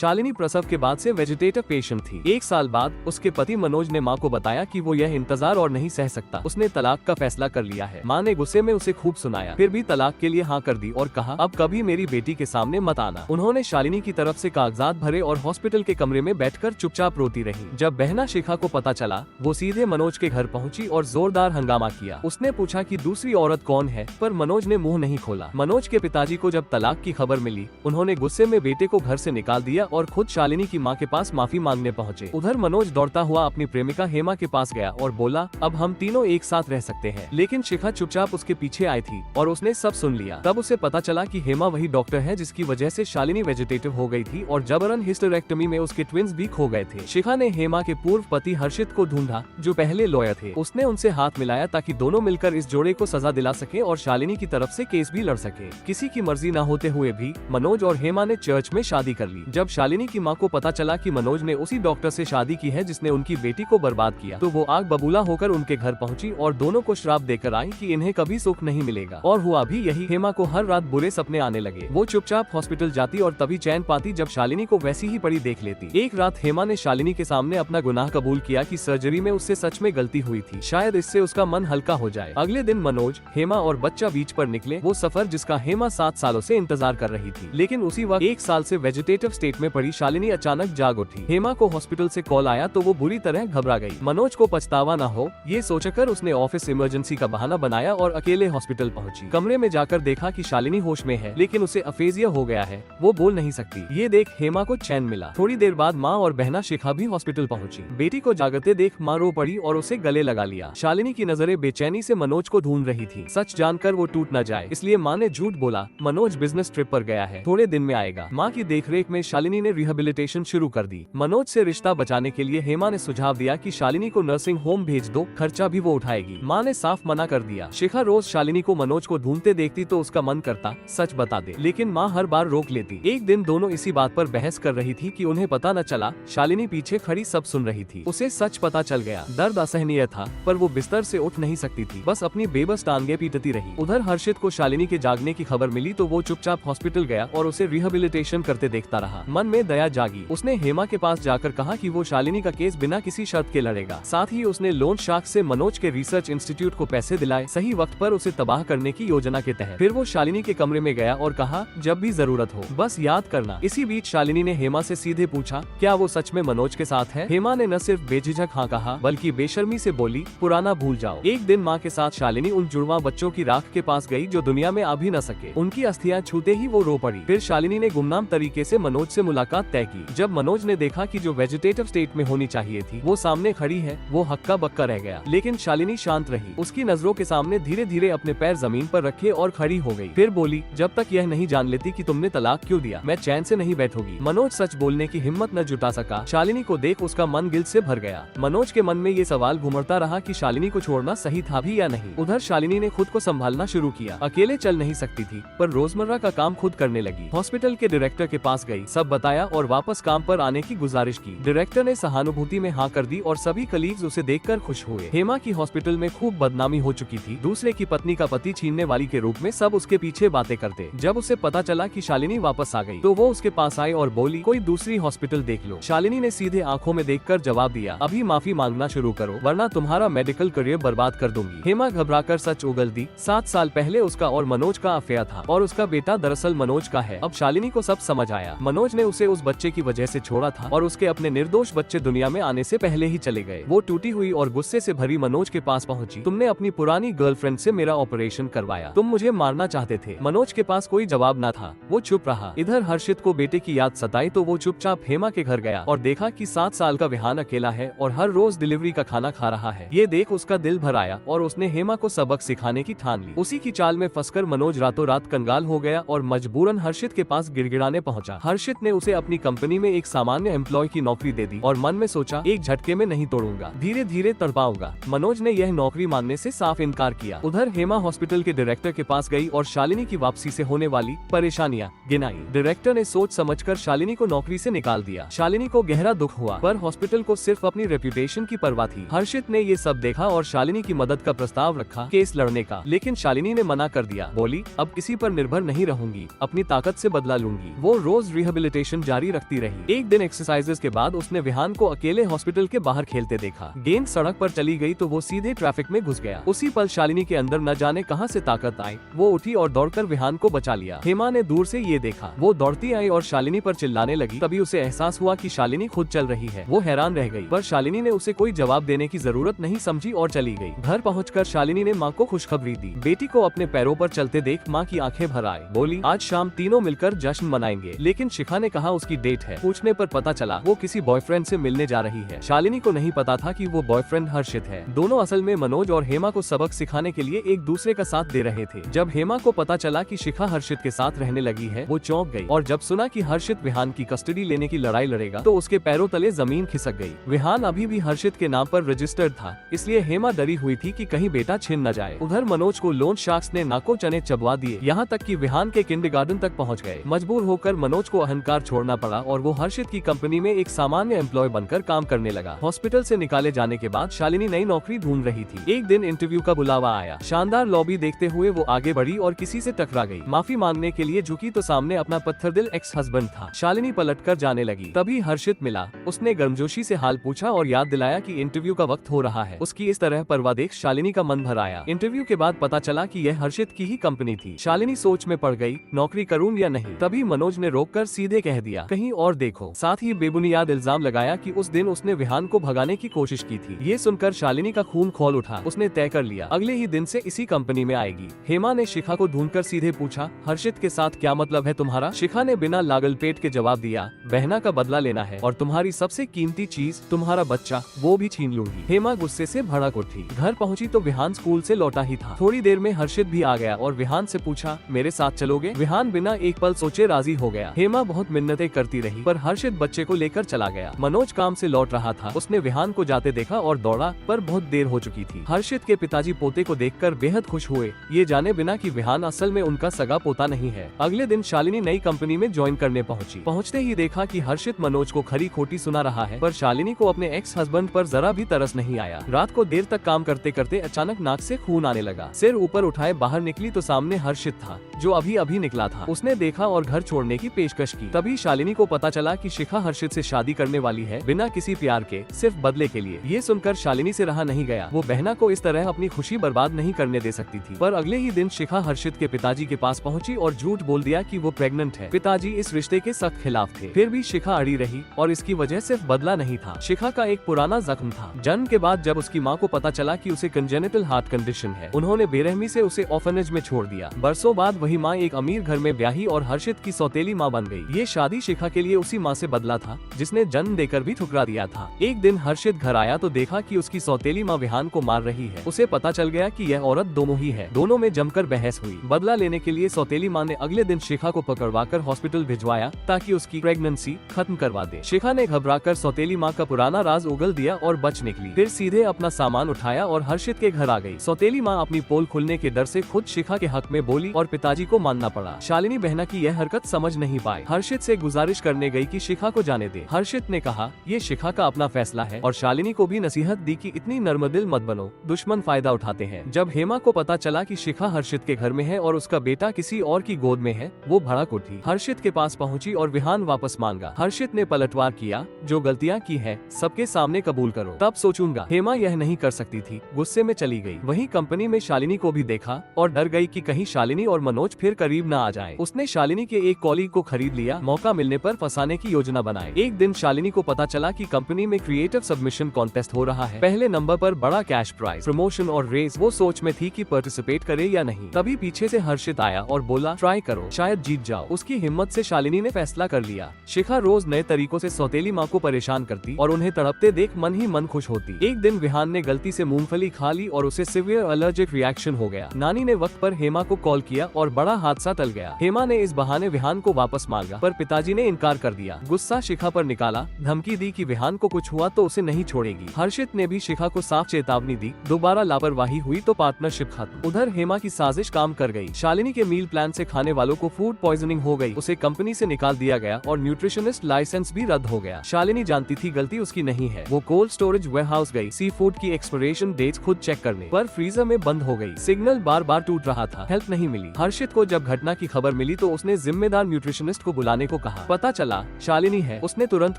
शालिनी प्रसव के बाद से वेजिटेटिव पेशेंट थी। 1 साल बाद उसके पति मनोज ने माँ को बताया कि वो यह इंतजार और नहीं सह सकता, उसने तलाक का फैसला कर लिया है। माँ ने गुस्से में उसे खूब सुनाया, फिर भी तलाक के लिए हाँ कर दी और कहा अब कभी मेरी बेटी के सामने मत आना। उन्होंने शालिनी की तरफ से कागजात भरे और हॉस्पिटल के कमरे में बैठकर चुपचाप रोती रही। जब बहना शिखा को पता चला, वो सीधे मनोज के घर पहुंची और जोरदार हंगामा किया। उसने पूछा कि दूसरी औरत कौन है, पर मनोज ने मुंह नहीं खोला। मनोज के पिताजी को जब तलाक की खबर मिली, उन्होंने गुस्से में बेटे को घर से निकाल दिया और खुद शालिनी की मां के पास माफी मांगने पहुंचे। उधर मनोज दौड़ता हुआ अपनी प्रेमिका हेमा के पास गया और बोला अब हम तीनों एक साथ रह सकते हैं। लेकिन शिखा चुपचाप उसके पीछे आई थी और उसने सब सुन लिया। तब उसे पता चला कि हेमा वही डॉक्टर है जिसकी वजह से शालिनी वेजिटेटिव हो गई थी और जबरन हिस्टेरेक्टमी में उसके ट्विंस भी खो गए थे। शिखा ने हेमा के पूर्व पति हर्षित को ढूंढा, जो पहले लॉयर थे। उसने उनसे हाथ मिलाया ताकि दोनों मिलकर इस जोड़े को सजा दिला सके और शालिनी की तरफ से केस भी लड़ सके। किसी की मर्जी न होते हुए भी मनोज और हेमा ने चर्च में शादी कर ली। जब शालिनी की मां को पता चला कि मनोज ने उसी डॉक्टर से शादी की है जिसने उनकी बेटी को बर्बाद किया, तो वो आग बबूला होकर उनके घर पहुंची और दोनों को श्राप देकर आई कि इन्हें कभी सुख नहीं मिलेगा। और हुआ भी यही। हेमा को हर रात बुरे सपने आने लगे। वो चुपचाप हॉस्पिटल जाती और तभी चैन पाती जब शालिनी को वैसी ही पड़ी देख लेती। एक रात हेमा ने शालिनी के सामने अपना गुनाह कबूल किया कि सर्जरी में उससे सच में गलती हुई थी, शायद इससे उसका मन हल्का हो जाए। अगले दिन मनोज, हेमा और बच्चा बीच पर निकले, वो सफर जिसका हेमा 7 सालों से इंतजार कर रही थी। लेकिन उसी वक्त 1 साल से वेजिटेटिव स्टेट में पड़ी शालिनी अचानक जाग उठी। हेमा को हॉस्पिटल से कॉल आया तो वो बुरी तरह घबरा गई। मनोज को पछतावा न हो ये सोचकर उसने ऑफिस इमरजेंसी का बहाना बनाया और अकेले हॉस्पिटल पहुंची। कमरे में जाकर देखा कि शालिनी होश में है, लेकिन उसे अफेजिया हो गया है, वो बोल नहीं सकती। ये देख हेमा को चैन मिला। थोड़ी देर बाद माँ और बहना शिखा भी हॉस्पिटल पहुंची। बेटी को जागते देख माँ रो पड़ी और उसे गले लगा लिया। शालिनी की नजरें बेचैनी से मनोज को ढूंढ रही थी। सच जानकर वो टूट न जाए इसलिए माँ ने झूठ बोला, मनोज बिजनेस ट्रिप पर गया है, थोड़े दिन में आएगा। माँ की देखरेख में शालिनी ने रिहेबिलिटेशन शुरू कर दी। मनोज से रिश्ता बचाने के लिए हेमा ने सुझाव दिया कि शालिनी को नर्सिंग होम भेज दो, खर्चा भी वो उठाएगी। माँ ने साफ मना कर दिया। शिखा रोज शालिनी को मनोज को ढूंढते देखती तो उसका मन करता सच बता दे, लेकिन माँ हर बार रोक लेती। एक दिन दोनों इसी बात पर बहस कर रही थी कि उन्हें पता न चला शालिनी पीछे खड़ी सब सुन रही थी। उसे सच पता चल गया। दर्द असहनीय था, पर वो बिस्तर से उठ नहीं सकती थी, बस अपनी बेबस टांगे पीटती रही। उधर हर्षित को शालिनी के जागने की खबर मिली तो वो चुपचाप हॉस्पिटल गया और उसे रिहेबिलिटेशन करते देखता रहा। मन में दया जागी। उसने हेमा के पास जाकर कहा कि वो शालिनी का केस बिना किसी शर्त के लड़ेगा। साथ ही उसने लोन शार्क से मनोज के रिसर्च इंस्टीट्यूट को पैसे दिलाए, सही वक्त पर उसे तबाह करने की योजना के तहत। फिर वो शालिनी के कमरे में गया और कहा जब भी जरूरत हो बस याद करना। इसी बीच शालिनी ने हेमा से सीधे पूछा क्या वो सच में मनोज के साथ है। हेमा ने न सिर्फ बेझिझक हाँ कहा बल्कि बेशर्मी से बोली पुराना भूल जाओ। एक दिन माँ के साथ शालिनी उन जुड़वा बच्चों की राख के पास गई जो दुनिया में आ भी न सके। उनकी अस्थियां छूते ही वो रो पड़ी। फिर शालिनी ने गुमनाम तरीके से मनोज से मुलाकात तय की। जब मनोज ने देखा कि जो वेजिटेटिव स्टेट में होनी चाहिए थी वो सामने खड़ी है, वो हक्का बक्का रह गया। लेकिन शालिनी शांत रही। उसकी नजरों के सामने धीरे धीरे अपने पैर जमीन पर रखे और खड़ी हो गई। फिर बोली जब तक यह नहीं जान लेती कि तुमने तलाक क्यों दिया, मैं चैन से नहीं बैठूंगी। मनोज सच बोलने की हिम्मत न जुटा सका। शालिनी को देख उसका मन गिल्ट से भर गया। मनोज के मन में ये सवाल घुमड़ता रहा कि शालिनी को छोड़ना सही था भी या नहीं। उधर शालिनी ने खुद को संभालना शुरू किया। अकेले चल नहीं सकती थी, पर रोजमर्रा का काम खुद करने लगी। हॉस्पिटल के डायरेक्टर के पास गई, सब बताया और वापस काम पर आने की गुजारिश की। डायरेक्टर ने सहानुभूति में हाँ कर दी और सभी कलीग्स उसे देखकर खुश हुए। हेमा की हॉस्पिटल में खूब बदनामी हो चुकी थी। दूसरे की पत्नी का पति छीनने वाली के रूप में सब उसके पीछे बातें करते। जब उसे पता चला कि शालिनी वापस आ गई तो वो उसके पास आई और बोली कोई दूसरी हॉस्पिटल देख लो। शालिनी ने सीधे आंखों में देखकर जवाब दिया अभी माफी मांगना शुरू करो वरना तुम्हारा मेडिकल करियर बर्बाद कर दूंगी। हेमा घबराकर सच उगल दी। 7 साल पहले उसका और मनोज का अफेयर था और उसका बेटा दरअसल मनोज का है। अब शालिनी को सब समझ आया। मनोज ने उसे उस बच्चे की वजह से छोड़ा था और उसके अपने निर्दोष बच्चे दुनिया में आने से पहले ही चले गए। वो टूटी हुई और गुस्से से भरी मनोज के पास पहुंची। तुमने अपनी पुरानी गर्लफ्रेंड से मेरा ऑपरेशन करवाया, तुम मुझे मारना चाहते थे। मनोज के पास कोई जवाब न था, वो चुप रहा। इधर हर्षित को बेटे की याद सताई तो वो चुपचाप हेमा के घर गया और देखा कि 7 साल का विहान अकेला है और हर रोज डिलीवरी का खाना खा रहा है। ये देख उसका दिल भर आया और उसने हेमा को सबक सिखाने की ठान ली। उसी की चाल में फंसकर मनोज रातों रात कंगाल हो गया और मजबूरन हर्षित के पास गिड़गिड़ाने पहुंचा। हर्षित ने उसे अपनी कंपनी में एक सामान्य एम्प्लॉय की नौकरी दे दी और मन में सोचा एक झटके में नहीं तोड़ूंगा, धीरे धीरे तड़पाऊंगा। मनोज ने यह नौकरी मांगने से साफ इनकार किया। उधर हेमा हॉस्पिटल के डायरेक्टर के पास गई और शालिनी की वापसी से होने वाली परेशानियां गिनाई। डायरेक्टर ने सोच समझकर शालिनी को नौकरी से निकाल दिया। शालिनी को गहरा दुख हुआ, पर हॉस्पिटल को सिर्फ अपनी रेप्यूटेशन की परवाह थी। हर्षित ने ये सब देखा और शालिनी की मदद का प्रस्ताव रखा केस लड़ने का, लेकिन शालिनी ने मना कर दिया। बोली अब किसी पर निर्भर नहीं रहूंगी, अपनी ताकत से बदला लूंगी। वो रोज रिहेबिलिटेशन डेडिकेशन जारी रखती रही। एक दिन एक्सरसाइजेस के बाद उसने विहान को अकेले हॉस्पिटल के बाहर खेलते देखा। गेंद सड़क पर चली गई तो वो सीधे ट्रैफिक में घुस गया। उसी पल शालिनी के अंदर न जाने कहां से ताकत आई। वो उठी और दौड़कर विहान को बचा लिया। हेमा ने दूर से ये देखा। वो दौड़ती आई और शालिनी पर चिल्लाने लगी। तभी उसे एहसास हुआ कि शालिनी खुद चल रही है। वो हैरान रह गई, पर शालिनी ने उसे कोई जवाब देने की जरूरत नहीं समझी और चली गई। घर पहुंचकर शालिनी ने माँ को खुशखबरी दी। बेटी को अपने पैरों पर चलते देख माँ की आंखें भर आई। बोली, आज शाम तीनों मिलकर जश्न मनाएंगे। लेकिन शिखा ने कहा उसकी डेट है। पूछने पर पता चला वो किसी बॉयफ्रेंड से मिलने जा रही है। शालिनी को नहीं पता था कि वो बॉयफ्रेंड हर्षित है। दोनों असल में मनोज और हेमा को सबक सिखाने के लिए एक दूसरे का साथ दे रहे थे। जब हेमा को पता चला कि शिखा हर्षित के साथ रहने लगी है, वो चौंक गई और जब सुना कि हर्षित विहान की कस्टडी लेने की लड़ाई लड़ेगा तो उसके पैरों तले जमीन खिसक गई। विहान अभी भी हर्षित के नाम पर रजिस्टर्ड था, इसलिए हेमा डरी हुई थी कि कहीं बेटा छिन न जाए। उधर मनोज को लोन शार्क्स ने नाको चने चबवा दिए, यहाँ तक कि विहान के किंडरगार्टन तक पहुँच गए। मजबूर होकर मनोज को अहंकार छोड़ना पड़ा और वो हर्षित की कंपनी में एक सामान्य एम्प्लॉय बनकर काम करने लगा। हॉस्पिटल से निकाले जाने के बाद शालिनी नई नौकरी ढूंढ रही थी। एक दिन इंटरव्यू का बुलावा आया। शानदार लॉबी देखते हुए वो आगे बढ़ी और किसी से टकरा गई। माफी मांगने के लिए झुकी तो सामने अपना पत्थरदिल एक्स हस्बैंड था। शालिनी पलटकर जाने लगी। तभी हर्षित मिला। उसने गर्मजोशी से हाल पूछा और याद दिलाया कि इंटरव्यू का वक्त हो रहा है। उसकी इस तरह परवाह देख शालिनी का मन भर आया। इंटरव्यू के बाद पता चला कि यह हर्षित की ही कंपनी थी। शालिनी सोच में पड़ गई, नौकरी करूं या नहीं। तभी मनोज ने रोककर सीधे कह दिया, कहीं और देखो। साथ ही बेबुनियाद इल्जाम लगाया कि उस दिन उसने विहान को भगाने की कोशिश की थी। ये सुनकर शालिनी का खून खौल उठा। उसने तय कर लिया अगले ही दिन से इसी कंपनी में आएगी। हेमा ने शिखा को ढूंढकर सीधे पूछा, हर्षित के साथ क्या मतलब है तुम्हारा? शिखा ने बिना लागल पेट के जवाब दिया, बहना का बदला लेना है और तुम्हारी सबसे कीमती चीज तुम्हारा बच्चा वो भी छीन लूंगी। हेमा गुस्से से भड़क उठी। घर पहुंची तो विहान स्कूल से लौटा ही था। थोड़ी देर में हर्षित भी आ गया और विहान से पूछा, मेरे साथ चलोगे? विहान बिना एक पल सोचे राजी हो गया। हेमा बहुत मिन्नतें करती रही पर हर्षित बच्चे को लेकर चला गया। मनोज काम से लौट रहा था। उसने विहान को जाते देखा और दौड़ा, पर बहुत देर हो चुकी थी। हर्षित के पिताजी पोते को देखकर बेहद खुश हुए, ये जाने बिना कि विहान असल में उनका सगा पोता नहीं है। अगले दिन शालिनी नई कंपनी में ज्वाइन करने पहुंची। पहुंचते ही देखा कि हर्षित मनोज को खरी खोटी सुना रहा है, पर शालिनी को अपने एक्स हस्बैंड पर जरा भी तरस नहीं आया। रात को देर तक काम करते करते अचानक नाक से खून आने लगा। सिर ऊपर उठाए बाहर निकली तो सामने हर्षित था, जो अभी अभी निकला था। उसने देखा और घर छोड़ने की पेशकश की। तभी शालिनी को पता चला कि शिखा हर्षित से शादी करने वाली है, बिना किसी प्यार के, सिर्फ बदले के लिए। ये सुनकर शालिनी से रहा नहीं गया। वो बहना को इस तरह अपनी खुशी बर्बाद नहीं करने दे सकती थी। पर अगले ही दिन शिखा हर्षित के पिताजी के पास पहुंची और झूठ बोल दिया कि वो प्रेग्नेंट है। पिताजी इस रिश्ते के सख्त खिलाफ थे। फिर भी शिखा अड़ी रही और इसकी वजह सिर्फ बदला नहीं था, शिखा का एक पुराना जख्म था। जन्म के बाद जब उसकी माँ को पता चला कि उसे कंजेनिटल हार्ट कंडीशन है, उन्होंने बेरहमी से उसे ऑर्फनेज में छोड़ दिया। बरसों बाद वही माँ एक अमीर घर में ब्याही और हर्षित की सौतेली माँ बन गई। ये शादी शिखा के लिए उसी माँ से बदला था जिसने जन्म देकर भी ठुकरा दिया था। एक दिन हर्षित घर आया तो देखा कि उसकी सौतेली माँ विहान को मार रही है। उसे पता चल गया कि यह औरत दोनों ही है। दोनों में जमकर बहस हुई। बदला लेने के लिए सौतेली माँ ने अगले दिन शिखा को पकड़वाकर हॉस्पिटल भिजवाया ताकि उसकी प्रेगनेंसी खत्म करवा दे। शिखा ने घबराकर सौतेली माँ का पुराना राज उगल दिया और बच निकली। फिर सीधे अपना सामान उठाया और हर्षित के घर आ गई। सौतेली माँ अपनी पोल खुलने के डर से खुद शिखा के हक में बोली और पिताजी को मानना पड़ा। शालिनी बहना की यह हरकत समझ नहीं पाई। हर्षित से गुजारिश करने गई कि शिखा को जाने दे। हर्षित ने कहा, ये शिखा का अपना फैसला है और शालिनी को भी नसीहत दी कि इतनी नर्मदिल मत बनो, दुश्मन फायदा उठाते हैं। जब हेमा को पता चला कि शिखा हर्षित के घर में है और उसका बेटा किसी और की गोद में है, वो भड़क उठी। हर्षित के पास पहुंची और विहान वापस मांगा। हर्षित ने पलटवार किया, जो गलतियां की है सबके सामने कबूल करो, तब सोचूंगा। हेमा यह नहीं कर सकती थी, गुस्से में चली गई। वहीं कंपनी में शालिनी को भी देखा और डर गई कि कहीं शालिनी और मनोज फिर करीब न आ जाएं। उसने शालिनी के एक कॉलीग को खरीद लिया, मौका मिलने पर फंसाने की योजना बनाई। एक दिन शालिनी को पता चला कि कंपनी में क्रिएटिव सबमिशन कॉन्टेस्ट हो रहा है। पहले नंबर पर बड़ा कैश प्राइज, प्रमोशन और रेस। वो सोच में थी कि पार्टिसिपेट करे या नहीं। तभी पीछे से हर्षित आया और बोला, ट्राई करो, शायद जीत जाओ। उसकी हिम्मत से शालिनी ने फैसला कर लिया। शिखा रोज नए तरीकों से सौतेली माँ को परेशान करती और उन्हें तड़पते देख मन ही मन खुश होती। एक दिन विहान ने गलती से मूंगफली खा ली और उसे सिवियर एलर्जिक रिएक्शन हो गया। नानी ने वक्त पर हेमा को कॉल किया और बड़ा हादसा टल गया। हेमा ने इस बहाने विहान को वापस मांगा, पर पिताजी ने इनकार कर दिया। गुस्सा शिखा पर निकाला, धमकी दी कि विहान को कुछ हुआ तो उसे नहीं छोड़ेगी। हर्षित ने भी शिखा को साफ चेतावनी दी, दोबारा लापरवाही हुई तो पार्टनरशिप खत्म। उधर हेमा की साजिश काम कर गई। शालिनी के मील प्लान से खाने वालों को फूड पॉइजनिंग हो गई। उसे कंपनी से निकाल दिया गया और न्यूट्रिशनिस्ट लाइसेंस भी रद्द हो गया। शालिनी जानती थी गलती उसकी नहीं है। वो कोल्ड स्टोरेज वेयरहाउस गई, सी फूड की एक्सपायरेशन डेट्स खुद चेक करने, पर फ्रीजर में बंद हो गई। सिग्नल बार बार टूट रहा था, हेल्प नहीं मिली। हर्षित को जब घटना की खबर मिली तो उसने जिम्मेदार न्यूट्रिशनिस्ट को बुलाने को कहा। पता चला शालिनी है। उसने तुरंत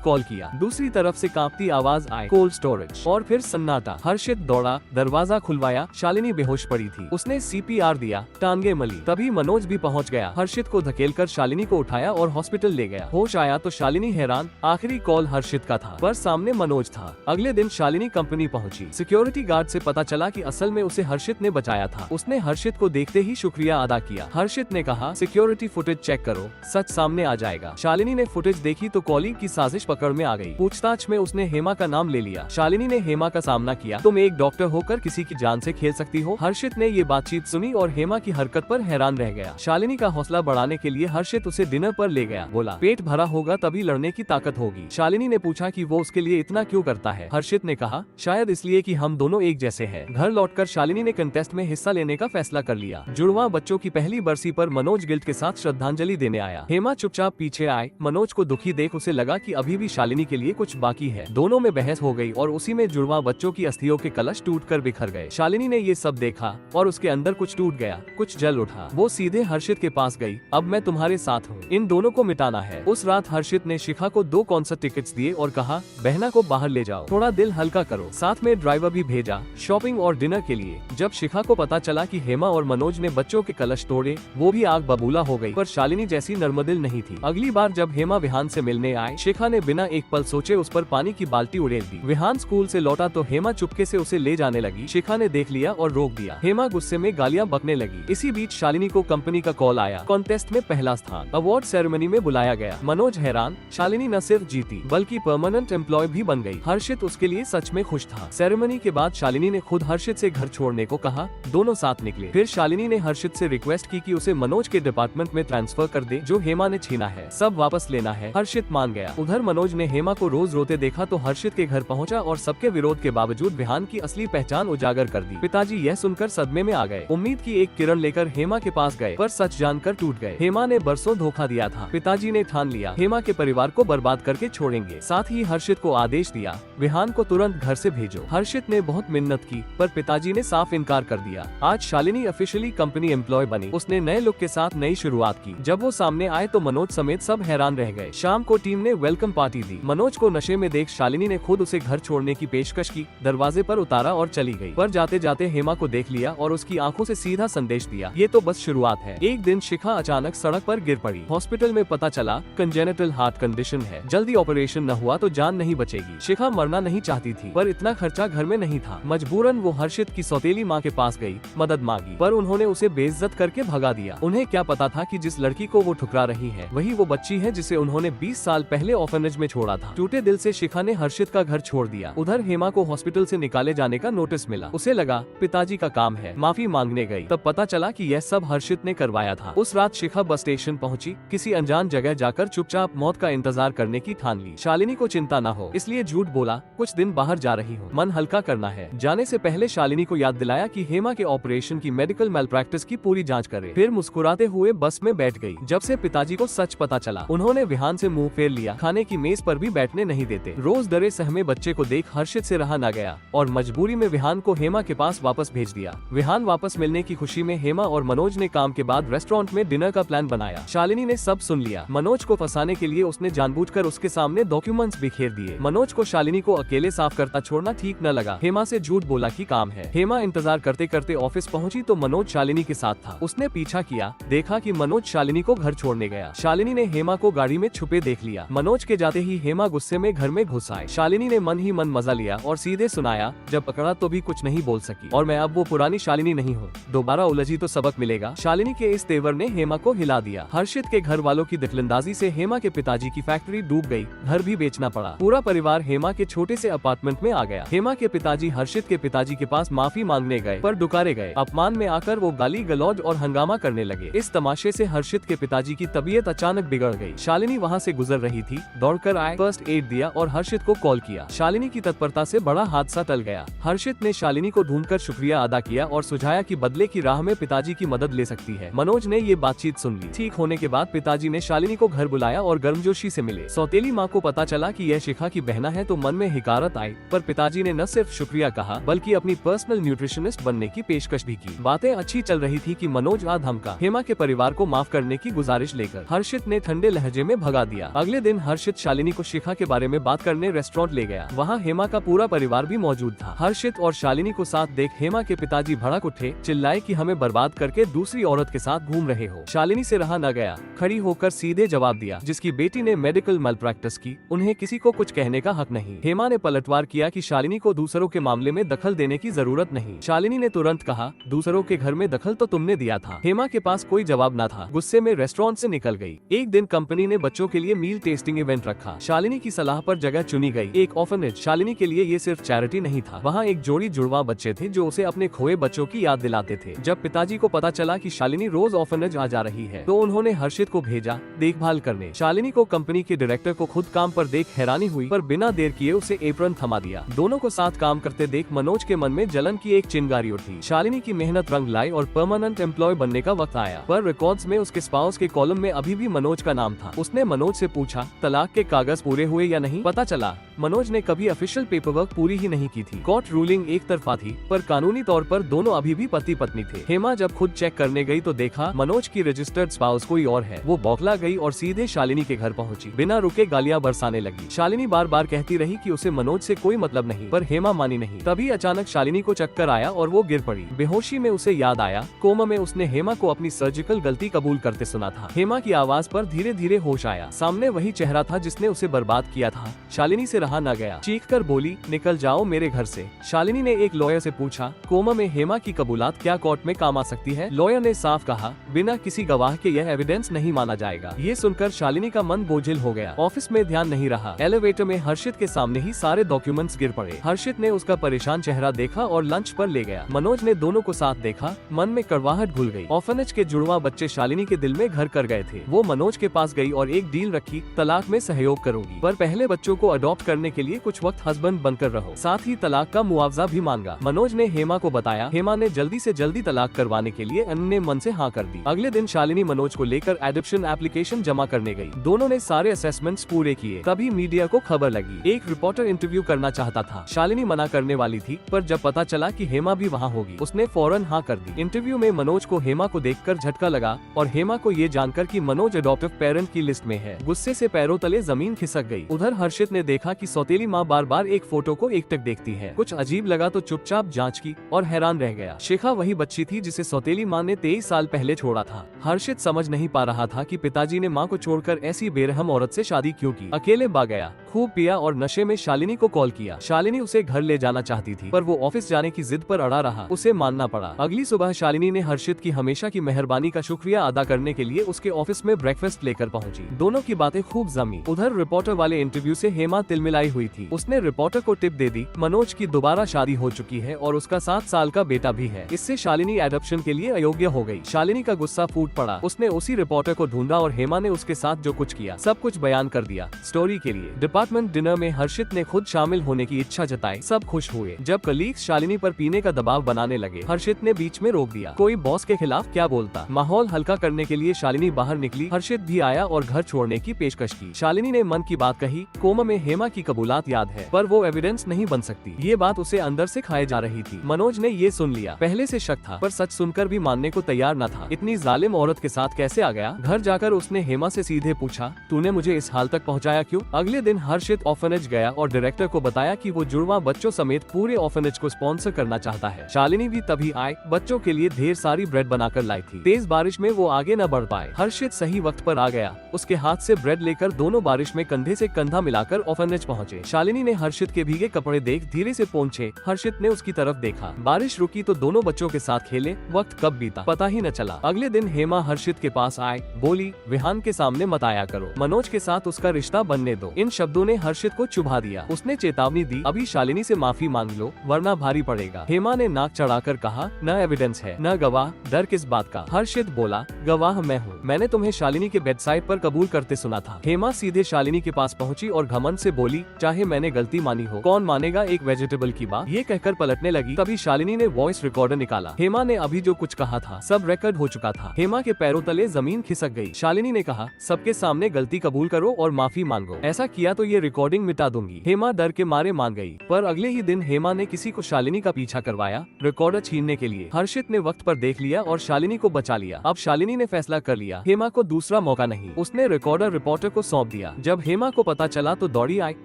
कॉल किया। दूसरी तरफ से कांपती आवाज आई, कोल्ड स्टोरेज। और फिर सन्नाटा। हर्षित दौड़ा, दरवाजा खुलवाया। शालिनी बेहोश पड़ी थी। उसने CPR दिया, टांगे मली। तभी मनोज भी पहुंच गया। हर्षित को धकेलकर शालिनी को उठाया और हॉस्पिटल ले गया। होश आया तो शालिनी हैरान। आखिरी कॉल हर्षित का था, पर सामने मनोज था। अगले दिन शालिनी कंपनी पहुंची। सिक्योरिटी गार्ड से पता चला कि असल में उसे हर्षित ने बचाया था। उसने हर्षित को देखते ही शुक्रिया अदा किया। हर्षित ने कहा, सिक्योरिटी फुटेज चेक करो, सच सामने आ जाएगा। शालिनी ने फुटेज देखी तो कॉलीग की साजिश पकड़ में आ गई। पूछताछ में उसने हेमा का नाम ले लिया। शालिनी ने हेमा का सामना किया। तुम एक डॉक्टर होकर किसी की जान से खेल सकती हो? हर्षित ने ये बातचीत सुनी और हेमा की हरकत पर हैरान रह गया। शालिनी का हौसला बढ़ाने के लिए हर्षित उसे डिनर पर ले गया। बोला, पेट भरा होगा तभी लड़ने की ताकत होगी। शालिनी ने पूछा कि वो उसके लिए इतना क्यों करता है। हर्षित ने कहा, शायद इसलिए कि हम दोनों एक जैसे हैं। घर लौटकर शालिनी ने कंटेस्ट में हिस्सा लेने का फैसला कर लिया। जुड़वा बच्चों की पहली बरसी पर मनोज गिल्ट के साथ श्रद्धांजलि देने आया। हेमा चुपचाप पीछे आए। मनोज को दुखी देख उसे लगा कि अभी भी शालिनी के लिए कुछ बाकी है। दोनों में बहस हो गई और उसी में जुड़वा बच्चों की अस्थियों के कलश टूटकर बिखर गए। शालिनी ने ये सब देखा और उसके अंदर कुछ टूट गया, कुछ जल उठा। वो सीधे हर्षित के पास गई। अब मैं तुम्हारे साथ हूँ, इन दोनों को मिटाना है। उस रात हर्षित ने शिखा को 2 कॉन्सर्ट टिकट्स दिए और कहा, बहना को बाहर ले जाओ, थोड़ा दिल हल्का करो। साथ में ड्राइवर भी भेजा, शॉपिंग और डिनर के लिए। जब शिखा को पता चला कि हेमा और मनोज ने बच्चों के कलश तोड़े, वो भी आग बबूला हो गई। पर शालिनी जैसी नर्मदिल नहीं थी। अगली बार जब हेमा विहान से मिलने आए, शिखा ने बिना एक पल सोचे उस पर पानी की बाल्टी उड़ेल दी। विहान स्कूल से लौटा तो हेमा चुपके से उसे ले जाने लगी। शिखा ने देख लिया और रोक दिया। हेमा गुस्से में गालियां बकने लगी। इसी बीच शालिनी को कंपनी का कॉल आया। कॉन्टेस्ट में पहला स्थान, अवार्ड सेरेमनी में बुलाया गया। मनोज हैरान, शालिनी न सिर्फ जीती बल्कि परमानेंट एम्प्लॉय भी बन गई। हर्षित उसके लिए सच में खुश था। सेरेमनी के बाद शालिनी ने खुद हर्षित से घर छोड़ने को कहा। दोनों साथ निकले। फिर शालिनी ने हर्षित से रिक्वेस्ट की कि उसे मनोज के डिपार्टमेंट में ट्रांसफर कर दे जो हेमा ने छीना है। सब वापस लेना है। हर्षित मान गया। उधर मनोज ने हेमा को रोज रोते देखा तो हर्षित के घर पहुंचा और सबके विरोध के बावजूद विहान की असली पहचान उजागर कर दी। पिताजी यह सुनकर सदमे में आ गए। उम्मीद की एक किरण लेकर हेमा के पास गए, पर सच जानकर टूट गए। हेमा ने बरसों धोखा दिया था। पिताजी ने ठान लिया, हेमा के परिवार को बर्बाद करके छोड़ेंगे। साथ ही हर्षित को आदेश दिया, विहान को तुरंत घर से भेजो। हर्षित ने बहुत मिन्नत की, पर पिताजी ने साफ इनकार कर दिया। आज शालिनी ऑफिशियली कंपनी एम्प्लॉय बनी। उसने नए लुक के साथ नई शुरुआत की। जब वो सामने आए तो मनोज समेत सब हैरान रह गए। शाम को टीम ने वेलकम पार्टी दी। मनोज को नशे में देख शालिनी ने खुद उसे घर छोड़ने की पेशकश की। दरवाजे पर उतारा और चली गई। पर जाते जाते हेमा को देख लिया और उसकी आंखों से सीधा संदेश दिया, ये तो बस शुरुआत है। एक दिन शिखा अचानक सड़क पर गिर पड़ी। हॉस्पिटल में पता चला कंजेनिटल हार्ट कंडीशन है। जल्दी ऑपरेशन न हुआ तो जान नहीं बचेगी। शिखा मरना नहीं चाहती थी, पर इतना खर्चा घर में नहीं था। मजबूरन वो हर्षित की सौतेली माँ के पास गई, मदद मांगी, पर उन्होंने उसे बेइज्जत करके भगा दिया। उन्हें क्या पता था कि जिस लड़की को वो ठुकरा रही है वही वो बच्ची है जिसे उन्होंने 20 साल पहले ऑर्फनेज में छोड़ा था। टूटे दिल से शिखा ने हर्षित का घर छोड़ दिया। उधर हेमा को हॉस्पिटल से निकाले जाने का नोटिस मिला। उसे लगा पिताजी का काम है, माफी मांगने गई। तब पता चला कि यह सब हर्षित ने करवाया था। उस रात शिखा बस स्टेशन पहुंची। किसी अनजान जगह जाकर चुपचाप मौत का इंतजार करने की ठान ली। शालिनी को चिंता न हो इसलिए झूठ बोला, कुछ दिन बाहर जा रही हूँ, मन हल्का करना है। जाने से पहले शालिनी को याद दिलाया कि हेमा के ऑपरेशन की मेडिकल मैलप्रैक्टिस की पूरी जांच करे। फिर मुस्कुराते हुए बस में बैठ गई। जब से पिताजी को सच पता चला, उन्होंने विहान से मुंह फेर लिया। खाने की मेज पर भी बैठने नहीं देते। रोज डरे सहमे बच्चे को देख हर्षित से रहा न गया और मजबूरी में विहान को हेमा के पास वापस भेज दिया। विहान वापस मिलने की खुशी में हेमा और मनोज ने काम के बाद रेस्टोरेंट में डिनर का प्लान बनाया। शालिनी ने सब सुन लिया। मनोज को फंसाने के लिए उसने जानबूझकर उसके सामने डॉक्यूमेंट्स बिखेर दिए। मनोज को शालिनी को अकेले साफ करता छोड़ना ठीक न लगा। हेमा से झूठ बोला कि काम है। हेमा इंतजार करते करते ऑफिस पहुंची तो मनोज शालिनी के साथ था। उसने पीछा किया, देखा कि मनोज शालिनी को घर छोड़ने गया। शालिनी ने हेमा को गाड़ी में छुपे देख लिया। मनोज के जाते ही हेमा गुस्से में घर में घुस आए। शालिनी ने मन ही मन मजा लिया और सीधे सुनाया, जब पकड़ा तो भी कुछ नहीं बोल सकी और मैं अब वो पुरानी शालिनी नहीं हूँ। दोबारा उलझी तो सबक मिलेगा। शालिनी के इस तेवर ने हेमा को हिला दिया। हर्षित के घर वालों की दखलंदाजी से हेमा के पिताजी की फैक्ट्री डूब गई। घर भी बेचना पड़ा। पूरा परिवार हेमा के छोटे से अपार्टमेंट में आ गया। हेमा के पिताजी हर्षित के पिताजी के पास माफी मांगने गए, पर डुकारे गए। अपमान में आकर वो गाली गलौज और हंगामा करने लगे। इस तमाशे से हर्षित के पिताजी की तबीयत अचानक बिगड़ गई। शालिनी वहाँ से गुजर रही थी, दौड़कर आए, फर्स्ट एड दिया और हर्षित को कॉल किया। शालिनी की तत्परता से बड़ा हादसा टल गया। हर्षित ने शालिनी को ढूंढकर शुक्रिया अदा किया और सुझाया कि बदले की राह में पिताजी की मदद ले सकती है। मनोज ने ये बातचीत सुन ली। ठीक होने के बाद पिताजी ने शालिनी को घर बुलाया और गर्मजोशी से मिले। सौतेली माँ को पता चला कि यह शिखा की बहना है तो मन में हिकारत आई, पर पिताजी ने न सिर्फ शुक्रिया कहा बल्कि अपनी पर्सनल न्यूट्रिशनिस्ट बनने की पेशकश भी की। बातें अच्छी चल रही थी कि मनोज आ धमका हेमा के परिवार को माफ करने की गुजारिश लेकर। हर्षित ने ठंडे लहजे में भगा दिया। अगले दिन हर्षित शालिनी को शिखा के बारे में बात करने रेस्टोरेंट ले गया। वहाँ हेमा का पूरा परिवार भी मौजूद था। हर्षित और शालिनी को साथ देख हेमा के पिताजी भड़क उठे, चिल्लाए कि हमें बर्बाद करके दूसरी औरत के साथ घूम रहे हो। शालिनी से रहा न गया, खड़ी होकर सीधे जवाब दिया, जिसकी बेटी ने मेडिकल मैलप्रैक्टिस की, उन्हें किसी को कुछ कहने का हक नहीं। हेमा ने पलटवार किया कि शालिनी को दूसरों के मामले में दखल देने की जरूरत नहीं। शालिनी ने तुरंत कहा, दूसरों के घर में दखल तो तुमने दिया था। हेमा के पास कोई जवाब न था, गुस्से में रेस्टोरेंट से निकल गई। एक दिन कंपनी ने बच्चों के लिए मील टेस्टिंग इवेंट रखा। शालिनी की सलाह पर जगह चुनी गई, एक ऑर्फनेज। शालिनी के लिए ये सिर्फ चैरिटी नहीं था, वहाँ एक जोड़ी जुड़वा बच्चे थे जो उसे अपने खोए बच्चों की याद दिलाते थे। जब पिताजी को पता चला कि शालिनी रोज ऑर्फनेज आ जा रही है, तो उन्होंने हर्षित को भेजा देखभाल करने। शालिनी को कंपनी के डायरेक्टर को खुद काम पर देख हैरानी हुई, पर बिना देर किए उसे एप्रन थमा दिया। दोनों को साथ काम करते देख मनोज के मन में जलन की एक चिंगारी उठी। शालिनी की मेहनत रंग लाई और परमानेंट एम्प्लॉय बनने का वक्त आया, पर रिकॉर्ड्स में उसके स्पाउस के कॉलम में अभी भी मनोज का नाम था। उसने मनोज से पूछा, तलाक के कागज पूरे हुए या नहीं? पता चला मनोज ने कभी ऑफिशियल पेपरवर्क पूरी ही नहीं की थी। कोर्ट रूलिंग एक तरफा थी, पर कानूनी तौर पर दोनों अभी भी पति पत्नी थे। हेमा जब खुद चेक करने गई तो देखा मनोज की रजिस्टर्ड स्पाउस कोई और है। वो बौखला गई और सीधे शालिनी के घर पहुंची। बिना रुके गालियां बरसाने लगी। शालिनी बार बार कहती रही कि उसे मनोज से कोई मतलब नहीं, पर हेमा मानी नहीं। तभी अचानक शालिनी को चक्कर आया और वो गिर पड़ी। बेहोशी में उसे याद आया, कोमा में उसने हेमा को अपनी सर्जिकल गलती कबूल करते सुना था। हेमा की आवाज पर धीरे धीरे होश आया। सामने वही चेहरा था जिसने उसे बर्बाद किया था। शालिनी से रहा न गया, चीख कर बोली, निकल जाओ मेरे घर से। शालिनी ने एक लॉयर से पूछा, कोमा में हेमा की कबूलात क्या कोर्ट में काम आ सकती है? लॉयर ने साफ कहा, बिना किसी गवाह के यह एविडेंस नहीं माना जाएगा। ये सुनकर शालिनी का मन बोझिल हो गया। ऑफिस में ध्यान नहीं रहा। एलिवेटर में हर्षित के सामने ही सारे डॉक्यूमेंट्स गिर पड़े। हर्षित ने उसका परेशान चेहरा देखा और लंच पर ले गया। मनोज ने दोनों को साथ देखा, मन में कड़वाहट घुल गई। ऑर्फनेज के जुड़वा बच्चे शालिनी के दिल में घर कर गए थे। वो मनोज के पास गई और एक डील रखी, तलाक में सहयोग करूंगी, पर पहले बच्चों को अडॉप्ट करने के लिए कुछ वक्त हस्बैंड बनकर रहो। साथ ही तलाक का मुआवजा भी मांगा। मनोज ने हेमा को बताया। हेमा ने जल्दी से जल्दी तलाक करवाने के लिए अन्य मन से हाँ कर दी। अगले दिन शालिनी मनोज को लेकर एडॉप्शन एप्लीकेशन जमा करने गई। दोनों ने सारे असेसमेंट्स पूरे किए। तभी मीडिया को खबर लगी। एक रिपोर्टर इंटरव्यू करना चाहता था। शालिनी मना करने वाली थी, पर जब पता चला कि हेमा भी वहाँ होगी, उसने फौरन हाँ कर दी। इंटरव्यू में मनोज को हेमा को देखकर झटका लगा और हेमा को ये जानकर कि मनोज अडॉप्टिव पेरेंट की लिस्ट में है। गुस्से से पैरों तले जमीन खिसक गई। उधर हर्षित ने देखा कि सौतेली माँ बार बार एक फोटो को एकटक देखती है। कुछ अजीब लगा तो चुपचाप जांच की और हैरान रह गया। शिखा वही बच्ची थी जिसे सौतेली माँ ने 23 साल पहले छोड़ा था। हर्षित समझ नहीं पा रहा था कि पिताजी ने माँ को छोड़कर ऐसी बेरहम औरत से शादी क्यों की। अकेले भाग गया, खूब पिया और नशे में शालिनी को कॉल किया। शालिनी उसे घर ले जाना चाहती थी, पर वो ऑफिस जाने की जिद पर अड़ा रहा। उसे मानना पड़ा। अगली सुबह शालिनी ने हर्षित की हमेशा की मेहरबानी का शुक्रिया अदा करने के लिए उसके ऑफिस में ब्रेकफास्ट लेकर पहुंची। दोनों की बातें खूब जमी। उधर रिपोर्टर वाले इंटरव्यू से हेमा तिलमिलाई हुई थी। उसने रिपोर्टर को टिप दे दी, मनोज की दोबारा शादी हो चुकी है और उसका 7 साल का बेटा भी है। इससे शालिनी एडॉप्शन के लिए अयोग्य हो गई। शालिनी का गुस्सा फूट पड़ा। उसने उसी रिपोर्टर को ढूंढा और हेमा ने उसके साथ जो कुछ किया सब कुछ बयान कर दिया। स्टोरी के लिए डिपार्टमेंट डिनर में हर्षित ने खुद शामिल होने की इच्छा जताई। सब खुश हुए। जब कलीग्स शालिनी पर पीने का दबाव बनाने लगे, हर्षित ने बीच में रोक दिया। कोई बॉस के खिलाफ क्या बोलता। माहौल हल्का करने के लिए शालिनी बाहर निकली। हर्षित भी आया और घर छोड़ने की पेशकश की। शालिनी ने मन की बात कही, कोमा में हेमा की कबूलात याद है, पर वो एविडेंस नहीं बन सकती। ये बात उसे अंदर से खाए जा रही थी। मनोज ने ये सुन लिया। पहले से शक था, पर सच सुनकर भी मानने को तैयार न था। इतनी जालिम औरत के साथ कैसे आ गया? घर जाकर उसने हेमा से सीधे पूछा, तूने मुझे इस हाल तक पहुँचाया क्यों? अगले दिन हर्षित ऑर्फनेज गया और डायरेक्टर को बताया कि वो जुड़वा बच्चों समेत पूरे ऑर्फनेज को स्पॉन्सर करना चाहता है। शालिनी भी तभी आए। बच्चों के लिए ढेर सारी ब्रेड बनाकर लाई थी। तेज बारिश में वो आगे न बढ़ पाए। हर्षित सही वक्त पर आ गया। उसके हाथ से ब्रेड लेकर दोनों बारिश में कंधे से कंधा मिलाकर ऑर्फनेज पहुँचे। शालिनी ने हर्षित के भीगे कपड़े देख धीरे से पहुँचे। हर्षित ने उसकी तरफ देखा। बारिश रुकी तो दोनों बच्चों के साथ खेले। वक्त कब बीता पता ही न चला। अगले दिन हेमा हर्षित के पास आए। बोली, विहान के सामने मत आया करो, मनोज के साथ उसका रिश्ता बनने दो। इन शब्दों ने हर्षित को चुभा दिया। उसने चेतावनी दी, अभी शालिनी से माफी मांग लो वरना भारी पड़ेगा। हेमा ने नाक चढ़ाकर कहा, न एविडेंस है न गवाह, डर किस बात का? हर्षित बोला, गवाह मैं हूँ। मैंने तुम्हें शालिनी के बेडसाइड पर कबूल करते सुना था। हेमा सीधे शालिनी के पास पहुँची और घमंड से बोली, चाहे मैंने गलती मानी हो, कौन मानेगा एक वेजिटेबल की बात? ये कहकर पलटने लगी। तभी शालिनी ने वॉइस रिकॉर्डर निकाला। हेमा ने अभी जो कुछ कहा था सब रिकॉर्ड हो चुका था। हेमा के पैरों तले जमीन खिसक गई। शालिनी ने कहा, सबके सामने गलती कबूल करो और माफी मांगो, ऐसा किया तो ये रिकॉर्डिंग मिटा दूंगी। हेमा डर के मारे मान गई। पर अगले ही दिन हेमा ने किसी को शालिनी का पीछा करवाया रिकॉर्डर छीनने के लिए। हर्षित ने वक्त पर देख लिया और शालिनी को बचा लिया। अब शालिनी ने फैसला कर लिया, हेमा को दूसरा मौका नहीं। उसने रिकॉर्डर रिपोर्टर को सौंप दिया। जब हेमा को पता चला तो दौड़ी आई,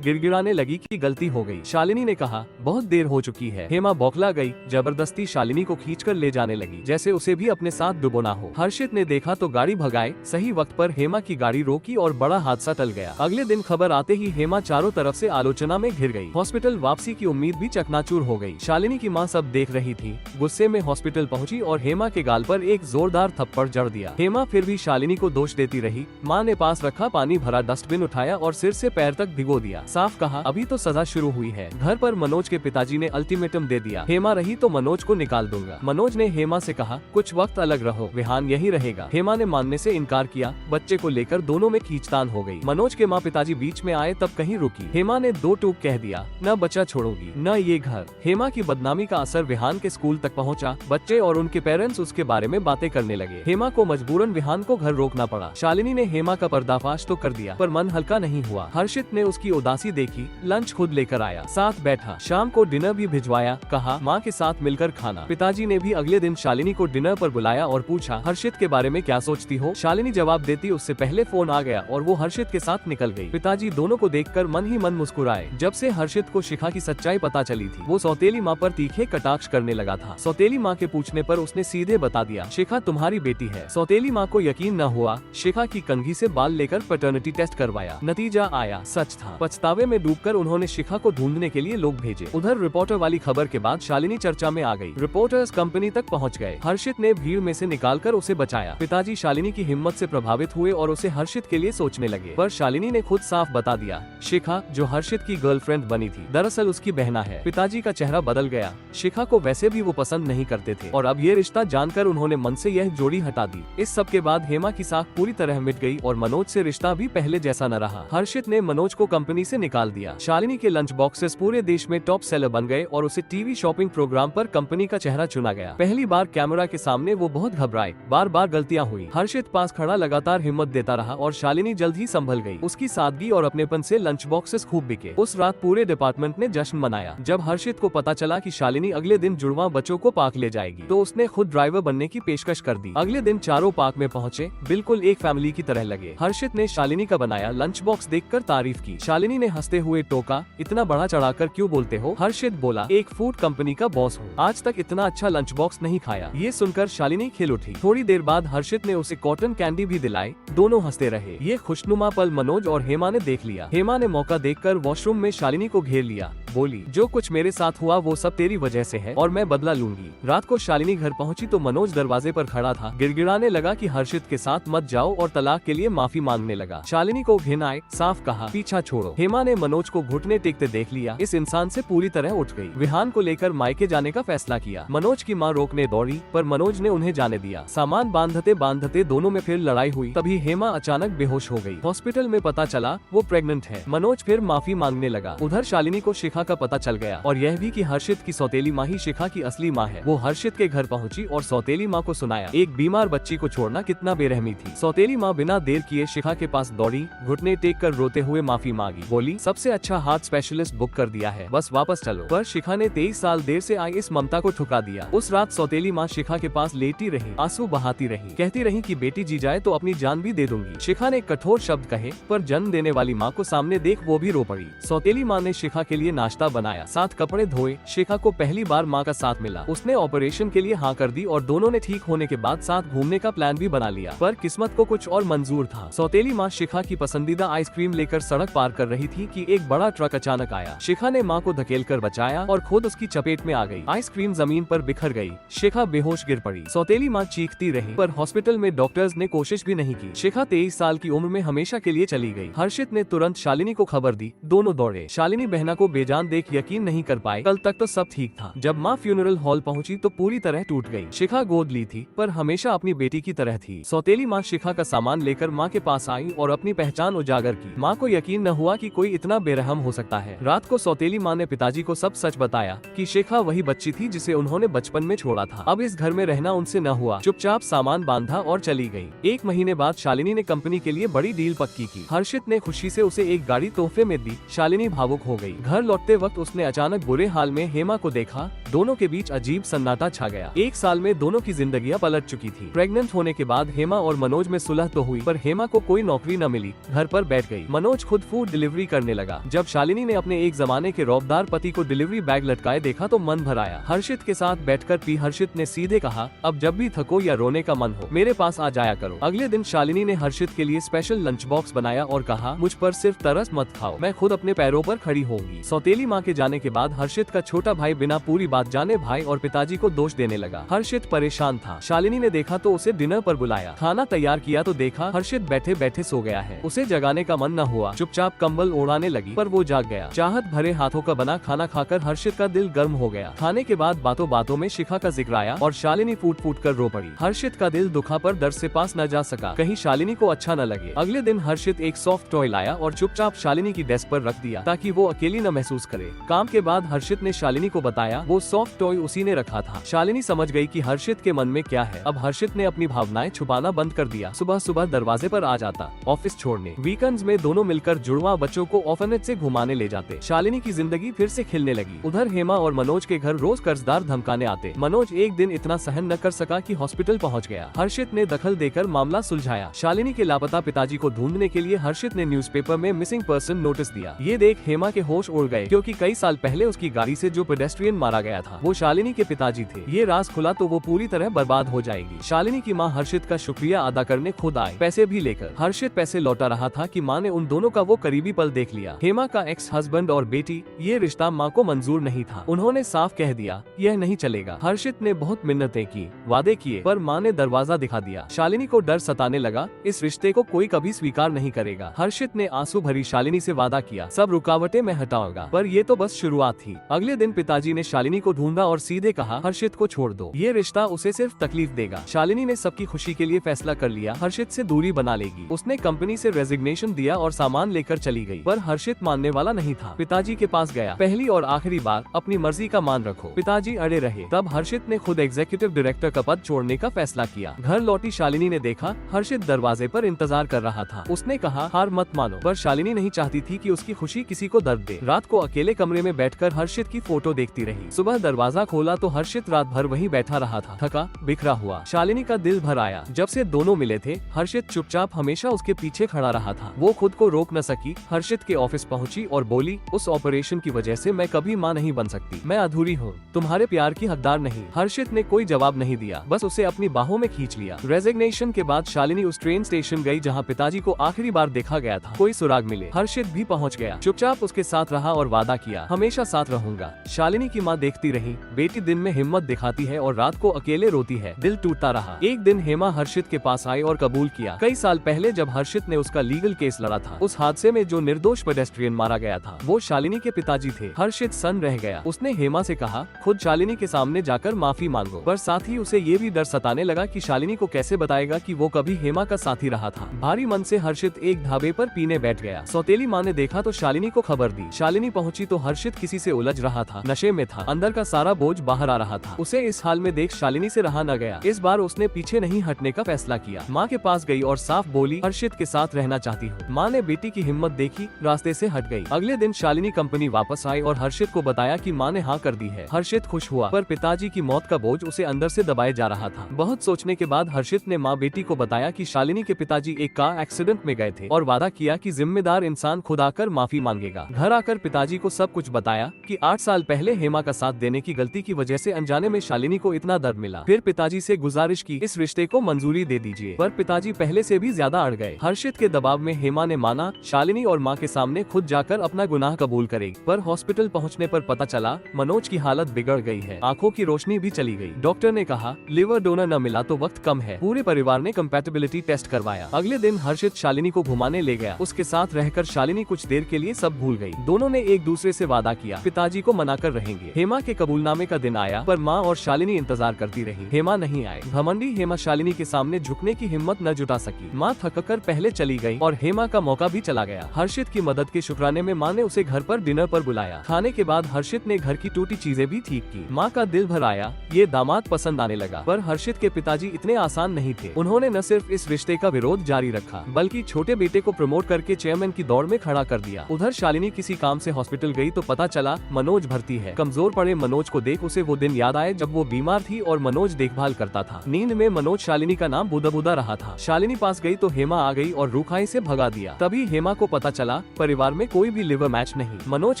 गिड़गिड़ाने लगी कि गलती हो गई। शालिनी ने कहा बहुत देर हो चुकी है। हेमा बौखला गई, जबरदस्ती शालिनी को खींचकर ले जाने लगी, जैसे उसे भी अपने साथ डुबोना हो। हर्षित ने देखा तो गाड़ी भगाए। सही वक्त पर हेमा की गाड़ी रोकी और बड़ा हादसा टल गया। अगले दिन खबर आते ही हेमा चारों तरफ से आलोचना में घिर गई। हॉस्पिटल वापसी की उम्मीद भी चकनाचूर हो गई। शालिनी की माँ सब देख रही थी। गुस्से में हॉस्पिटल पहुंची और हेमा के गाल पर एक जोरदार थप्पड़ जड़ दिया। हेमा फिर भी शालिनी को दोष देती रही। माँ ने पास रखा पानी भरा डस्टबिन उठाया और सिर से पैर तक भिगो दिया। साफ कहा अभी तो सजा शुरू हुई है। घर पर मनोज के पिताजी ने अल्टीमेटम दे दिया, हेमा रही तो मनोज को निकाल दूंगा। मनोज ने हेमा से कहा कुछ वक्त अलग रहो, विहान यही रहेगा। हेमा ने मानने से इनकार किया। बच्चे को लेकर दोनों में खींचतान हो गई। मनोज के माँ पिताजी बीच में आए तब कहीं रुकी। हेमा ने दो टूक कह दिया, न बच्चा छोड़ोगी न ये घर। हेमा की बदनामी का असर विहान के स्कूल तक पहुँचा। बच्चे और उनके पेरेंट्स उसके बारे में बातें करने लगे। हेमा को मजबूरन विहान को घर रोकना पड़ा। शालिनी ने हेमा का पर्दाफाश तो कर दिया, पर मन हल्का नहीं हुआ। हर्षित ने उसकी उदासी देखी, लंच खुद लेकर आया, साथ बैठा। शाम को डिनर भी भिजवाया, कहा माँ के साथ मिलकर खाना। पिताजी ने भी अगले दिन शालिनी को डिनर पर बुलाया और पूछा हर्षित के बारे में क्या सोचती हो। शालिनी जवाब देती उससे पहले फोन आ गया और वो हर्षित के साथ निकल गई। पिताजी दोनों को देखकर मन ही मन मुस्कुराए। जब से हर्षित को शिखा की सच्चाई पता चली थी, वो सौतेली माँ पर तीखे कटाक्ष करने लगा था। सौतेली माँ के पूछने पर उसने सीधे बता दिया शिखा तुम्हारी बेटी है। सौतेली माँ को यकीन न हुआ। शिखा की कंघी से बाल लेकर पैटर्निटी टेस्ट करवाया, नतीजा आया सच था। पछतावे में डूबकर उन्होंने शिखा को ढूंढने के लिए लोग भेजे। उधर रिपोर्टर वाली खबर के बाद शालिनी चर्चा में आ गई। रिपोर्टर्स कंपनी तक पहुंच गए। हर्षित ने भीड़ में से निकालकर उसे बचाया। पिताजी शालिनी की हिम्मत से प्रभावित हुए और उसे हर्षित के लिए सोचने लगे, पर शालिनी ने खुद साफ बता दिया शिखा जो हर्षित की गर्लफ्रेंड बनी थी दरअसल उसकी बहना है। पिताजी का चेहरा बदल गया। शिखा को वैसे भी वो पसंद नहीं करते थे और अब ये रिश्ता जानकर उन्होंने मन से यह जोड़ी हटा दी। इस सब के बाद हेमा की साख पूरी तरह मिट गई और मनोज से रिश्ता भी पहले जैसा न रहा। हर्षित ने मनोज को कंपनी से निकाल दिया। शालिनी के लंच बॉक्सेस पूरे देश में टॉप सेलर बन गए और उसे टीवी शॉपिंग प्रोग्राम पर कंपनी का चेहरा चुना गया। पहली बार कैमरा के सामने वो बहुत घबराए, बार बार गलतियां हुई। हर्षित पास खड़ा लगातार हिम्मत देता रहा और शालिनी जल्द ही संभल गई। उसकी सादगी और अपनेपन से लंच बॉक्सेस खूब बिके। उस रात पूरे डिपार्टमेंट ने जश्न मनाया। जब हर्षित को पता चला कि शालिनी अगले दिन जुड़वा बच्चों को पार्क ले जाएगी तो उसने खुद ड्राइवर बनने की पेशकश कर दी। अगले दिन चारों पार्क में पहुँचे, बिल्कुल एक फैमिली की तरह लगे। हर्षित ने शालिनी का बनाया लंच बॉक्स देखकर तारीफ की। शालिनी ने हंसते हुए टोका, इतना बड़ा चढ़ाकर क्यों बोलते हो। हर्षित बोला, एक फूड कंपनी का बॉस हूँ, आज तक इतना अच्छा लंच बॉक्स नहीं खाया। ये सुनकर शालिनी खिल उठी। थोड़ी देर बाद हर्षित ने उसे कॉटन कैंडी भी दिलाई। दोनों हंसते रहे। ये खुशनुमा पल मनोज और हेमा ने देख लिया। हेमा ने मौका देखकर वॉशरूम में शालिनी को घेर लिया, बोली जो कुछ मेरे साथ हुआ वो सब तेरी वजह से है और मैं बदला लूंगी। रात को शालिनी घर पहुंची तो मनोज दरवाजे पर खड़ा था। गिड़गिड़ाने लगा कि हर्षित के साथ मत जाओ और तलाक के लिए माफी मांगने लगा। शालिनी को घिन आए, साफ कहा पीछा छोड़ो। हेमा ने मनोज को घुटने टेकते देख लिया। इस इंसान से पूरी तरह उठ गई। विहान को लेकर मायके जाने का फैसला किया। मनोज की माँ रोकने दौड़ी पर मनोज ने उन्हें जाने दिया। सामान बांधते बांधते दोनों में फिर लड़ाई हुई। तभी हेमा अचानक बेहोश हो गई। हॉस्पिटल में पता चला वो प्रेग्नेंट है। मनोज फिर माफी मांगने लगा। उधर शालिनी को शिखा का पता चल गया और यह भी कि हर्षित की सौतेली माँ ही शिखा की असली माँ है। वो हर्षित के घर पहुंची और सौतेली माँ को सुनाया एक बीमार बच्ची को छोड़ना कितना बेरहमी थी। सौतेली माँ बिना देर किए शिखा के पास दौड़ी, घुटने टेक कर रोते हुए माफी मांगी। बोली सबसे अच्छा हार्ट स्पेशलिस्ट बुक कर दिया है, बस वापस चलो। पर शिखा ने 23 साल देर से आई इस ममता को ठुकरा दिया। उस रात सौतेली माँ शिखा के पास लेटी रही, आंसू बहाती रही, कहती रही कि बेटी जी जाए तो अपनी जान भी दे दूंगी। शिखा ने कठोर शब्द कहे पर जन्म देने वाली माँ को सामने देख वो भी रो पड़ी। सौतेली माँ ने शिखा के लिए नाश्ता बनाया, साथ कपड़े धोए। शिखा को पहली बार माँ का साथ मिला। उसने ऑपरेशन के लिए हाँ कर दी और दोनों ने ठीक होने के बाद साथ घूमने का प्लान भी बना लिया। पर किस्मत को कुछ और मंजूर था। सौतेली माँ शिखा की पसंदीदा आइसक्रीम लेकर सड़क पार कर रही थी कि एक बड़ा ट्रक अचानक आया। शिखा ने माँ को धकेलकर बचाया और खुद उसकी चपेट में आ गई। आइसक्रीम जमीन पर बिखर गई। शिखा बेहोश गिर पड़ी। सौतेली माँ चीखती रही पर हॉस्पिटल में डॉक्टर्स ने कोशिश भी नहीं की। शिखा 23 साल की उम्र में हमेशा के लिए चली गई। हर्षित ने तुरंत शालिनी को खबर दी। दोनों दौड़े। शालिनी बहना को बेजान देख यकीन नहीं कर पाए। कल तक तो सब ठीक था। जब माँ फ्यूनरल हॉल पहुँची तो पूरी तरह टूट गई। शिखा गोद ली थी पर हमेशा अपनी बेटी की तरह थी। सौतेली माँ शिखा का सामान लेकर माँ के पास आई और अपनी पहचान उजागर की। माँ को यकीन न हुआ कि कोई इतना बेरहम हो सकता है। रात को सौतेली माँ ने पिताजी को सब सच बताया कि शिखा वही बच्ची थी जिसे उन्होंने बचपन में छोड़ा था। अब इस घर में रहना उनसे न हुआ। चुपचाप सामान बांधा और चली गई। 1 महीने बाद शालिनी ने कंपनी के लिए बड़ी डील पक्की की। हर्षित ने खुशी से उसे एक गाड़ी तोहफे में दी। शालिनी भावुक हो गई। घर लौटते वक्त उसने अचानक बुरे हाल में हेमा को देखा। दोनों के बीच अजीब सन्नाटा छा गया। 1 साल में दोनों की जिंदगियां पलट चुकी थी। प्रेग्नेंट होने के बाद हेमा और मनोज में सुलह सुलह तो हुई, पर हेमा को कोई नौकरी न मिली, घर पर बैठ गई। मनोज खुद फूड डिलीवरी करने लगा। जब शालिनी ने अपने एक जमाने के रौबदार पति को डिलीवरी बैग लटकाए देखा तो मन भर आया। हर्षित के साथ बैठकर पी हर्षित ने सीधे कहा, अब जब भी थको या रोने का मन हो मेरे पास आ जाया करो। अगले दिन शालिनी ने हर्षित के लिए स्पेशल लंच बॉक्स बनाया और कहा, मुझ पर सिर्फ तरस मत खाओ, मैं खुद अपने पैरों पर खड़ी होंगी। सौतेली माँ के जाने के बाद हर्षित का छोटा भाई बिना पूरी बात जाने भाई और पिताजी को दोष देने लगा। हर्षित परेशान था। शालिनी ने देखा तो उसे डिनर पर बुलाया। खाना तैयार किया तो देखा हर्षित बैठे बैठे सो गया है। उसे जगाने का मन न हुआ। चुपचाप कंबल ओढ़ाने लगी, पर वो जाग गया। चाहत भरे हाथों का बना खाना खाकर हर्षित का दिल गर्म हो गया। खाने के बाद बातों बातों में शिखा का जिक्र आया और शालिनी फूट फूट कर रो पड़ी। हर्षित का दिल दुखा पर दर्द से पास न जा सका, कहीं शालिनी को अच्छा न लगे। अगले दिन हर्षित एक सॉफ्ट टॉय लाया और चुपचाप शालिनी की डेस्क पर रख दिया ताकि वो अकेली न महसूस करे। काम के बाद हर्षित ने शालिनी को बताया वो सॉफ्ट टॉय उसी ने रखा था। शालिनी समझ गई कि हर्षित के मन में क्या है। अब हर्षित ने अपनी भावनाएं छुपाना बंद कर दिया। सुबह सुबह दरवाजे पर आ जाता ऑफिस छोड़ने। वीकेंड्स में दोनों मिलकर जुड़वा बच्चों को ऑर्फनेज से घुमाने ले जाते। शालिनी की जिंदगी फिर से खिलने लगी। उधर हेमा और मनोज के घर रोज कर्जदार धमकाने आते। मनोज एक दिन इतना सहन न कर सका कि हॉस्पिटल पहुंच गया। हर्षित ने दखल देकर मामला सुलझाया। शालिनी के लापता पिताजी को ढूंढने के लिए हर्षित ने न्यूज़पेपर में मिसिंग पर्सन नोटिस दिया। ये देख हेमा के होश उड़ गए, क्योंकि कई साल पहले उसकी गाड़ी से जो पेडेस्ट्रियन मारा गया था वो शालिनी के पिताजी थे। ये राज खुला तो वो पूरी तरह बर्बाद हो जाएगी। शालिनी की माँ हर्षित का शुक्रिया अदा करने खुद आई, पैसे भी लेकर। हर्षित पैसे लौटा रहा था कि माँ ने उन दोनों का वो करीबी पल देख लिया। हेमा का एक्स हस्बैंड और बेटी, ये रिश्ता माँ को मंजूर नहीं था। उन्होंने साफ कह दिया यह नहीं चलेगा। हर्षित ने बहुत मिन्नतें की, वादे किए, पर माँ ने दरवाजा दिखा दिया। शालिनी को डर सताने लगा, इस रिश्ते को कोई कभी स्वीकार नहीं करेगा। हर्षित ने आंसू भरी शालिनी से वादा किया, सब रुकावटें मैं हटाऊंगा। पर ये तो बस शुरुआत थी। अगले दिन पिताजी ने शालिनी को ढूंढा और सीधे कहा, हर्षित को छोड़ दो, ये रिश्ता उसे सिर्फ तकलीफ देगा। शालिनी ने सबकी खुशी के लिए फैसला कर लिया, हर्षित से दूरी बना लेगी। उसने कंपनी से रेजिग्नेशन दिया और सामान लेकर चली गई। पर हर्षित मानने वाला नहीं था। पिताजी के पास गया, पहली और आखिरी बार अपनी मर्जी का मान रखो। पिताजी अड़े रहे। तब हर्षित ने खुद एग्जीक्यूटिव डायरेक्टर का पद छोड़ने का फैसला किया। घर लौटी शालिनी ने देखा हर्षित दरवाजे पर इंतजार कर रहा था। उसने कहा, हार मत मानो, पर शालिनी नहीं चाहती थी कि उसकी खुशी किसी को दर्द दे। रात को अकेले कमरे में बैठकर हर्षित की फोटो देखती रही। सुबह दरवाजा खोला तो हर्षित रात भर वहीं बैठा रहा था, थका बिखरा हुआ। शालिनी का दिल भर आया। जब से दोनों मिले थे हर्षित चुपचाप हमेशा उसके पीछे खड़ा रहा था। वो खुद को रोक न सकी। हर्षित के ऑफिस पहुंची और बोली, उस ऑपरेशन की वजह से मैं कभी माँ नहीं बन सकती। मैं अधूरी हूँ, तुम्हारे प्यार की हकदार नहीं। हर्षित ने कोई जवाब नहीं दिया, बस उसे अपनी बाहों में खींच लिया। रेजिग्नेशन के बाद शालिनी उस ट्रेन स्टेशन गई जहाँ पिताजी को आखिरी बार देखा गया था। कोई सुराग मिले। हर्षित भी पहुँच गया, चुपचाप उसके साथ रहा और वादा किया, हमेशा साथ रहूंगा। शालिनी की माँ देखती रही। बेटी दिन में हिम्मत दिखाती है और रात को अकेले रोती है। दिल टूटता रहा। एक दिन हेमा हर्षित के पास आई और कबूल किया, कई साल पहले जब हर्षित ने उसका लीगल केस लड़ा था, उस हादसे में जो निर्दोष पेडेस्ट्रियन मारा गया था वो शालिनी के पिताजी थे। हर्षित सन्न रह गया। उसने हेमा से कहा, खुद शालिनी के सामने जाकर माफी मांगो। पर साथ ही उसे ये भी डर सताने लगा कि शालिनी को कैसे बताएगा कि वो कभी हेमा का साथी रहा था। भारी मन से हर्षित एक ढाबे पर पीने बैठ गया। सौतेली माँ ने देखा तो शालिनी को खबर दी। शालिनी पहुंची तो हर्षित किसी से उलझ रहा था, नशे में था, अंदर का सारा बोझ बाहर आ रहा था। उसे इस हाल में देख शालिनी से रहा न गया। इस बार उसने पीछे नहीं हटने का फैसला किया। माँ के पास गई और साफ बोली, हर्षित के साथ रहना चाहती हूँ। माँ ने बेटी की हिम्मत देखी, रास्ते से हट गई। अगले दिन शालिनी कंपनी वापस आई और हर्षित को बताया कि माँ ने हाँ कर दी है। हर्षित खुश हुआ, पर पिताजी की मौत का बोझ उसे अंदर से दबाए जा रहा था। बहुत सोचने के बाद हर्षित ने माँ बेटी को बताया कि शालिनी के पिताजी एक कार एक्सीडेंट में गए थे और वादा किया कि जिम्मेदार इंसान खुद आकर माफी मांगेगा। घर आकर पिताजी को सब कुछ बताया कि 8 साल पहले हेमा का साथ देने की गलती की वजह से अनजाने में शालिनी को इतना दर्द मिला। फिर पिताजी से गुजारिश की, इस रिश्ते को मंजूरी दे दीजिए, पर पिताजी पहले से भी ज्यादा अड़ गए। हर्षित के दबाव में हेमा ने माना शालिनी और माँ के सामने खुद जाकर अपना गुनाह कबूल करेगी। पर हॉस्पिटल पहुँचने पर पता चला मनोज की हालत बिगड़ गई है, आंखों की रोशनी भी चली गई। डॉक्टर ने कहा लिवर डोनर न मिला तो वक्त कम है। पूरे परिवार ने कंपैटिबिलिटी टेस्ट करवाया। अगले दिन हर्षित शालिनी को घुमाने ले गया। उसके साथ रहकर शालिनी कुछ देर के लिए सब भूल गई। दोनों ने एक दूसरे से वादा किया, पिताजी को मनाकर रहेंगे। हेमा के कबूलनामे का दिन आया, पर माँ और शालिनी इंतजार करती रही। हेमा नहीं आई। घमंडी हेमा शालिनी के सामने झुकने की हिम्मत न जुटा सकी। माँ थककर पहले चली गई और हेमा का मौका भी चला गया। हर्षित की मदद के शुक्राने में माँ ने उसे घर पर डिनर पर बुलाया। खाने के बाद हर्षित ने घर की टूटी चीजें भी ठीक की। माँ का दिल भर आया, ये दामाद पसंद आने लगा। पर हर्षित के पिताजी इतने आसान नहीं थे। उन्होंने न सिर्फ इस रिश्ते का विरोध जारी रखा, बल्कि छोटे बेटे को प्रमोट करके चेयरमैन की दौड़ में खड़ा कर दिया। उधर शालिनी किसी काम से हॉस्पिटल गई तो पता चला मनोज भर्ती है। कमजोर पड़े मनोज को देख उसे वो दिन याद आए जब वो बीमार थी और मनोज देखभाल करता था। नींद में मनोज शालिनी का नाम बुदा बुदा रहा था। था। शालिनी पास गई तो हेमा आ गई और रूखाई से भगा दिया। तभी हेमा को पता चला परिवार में कोई भी लिवर मैच नहीं। मनोज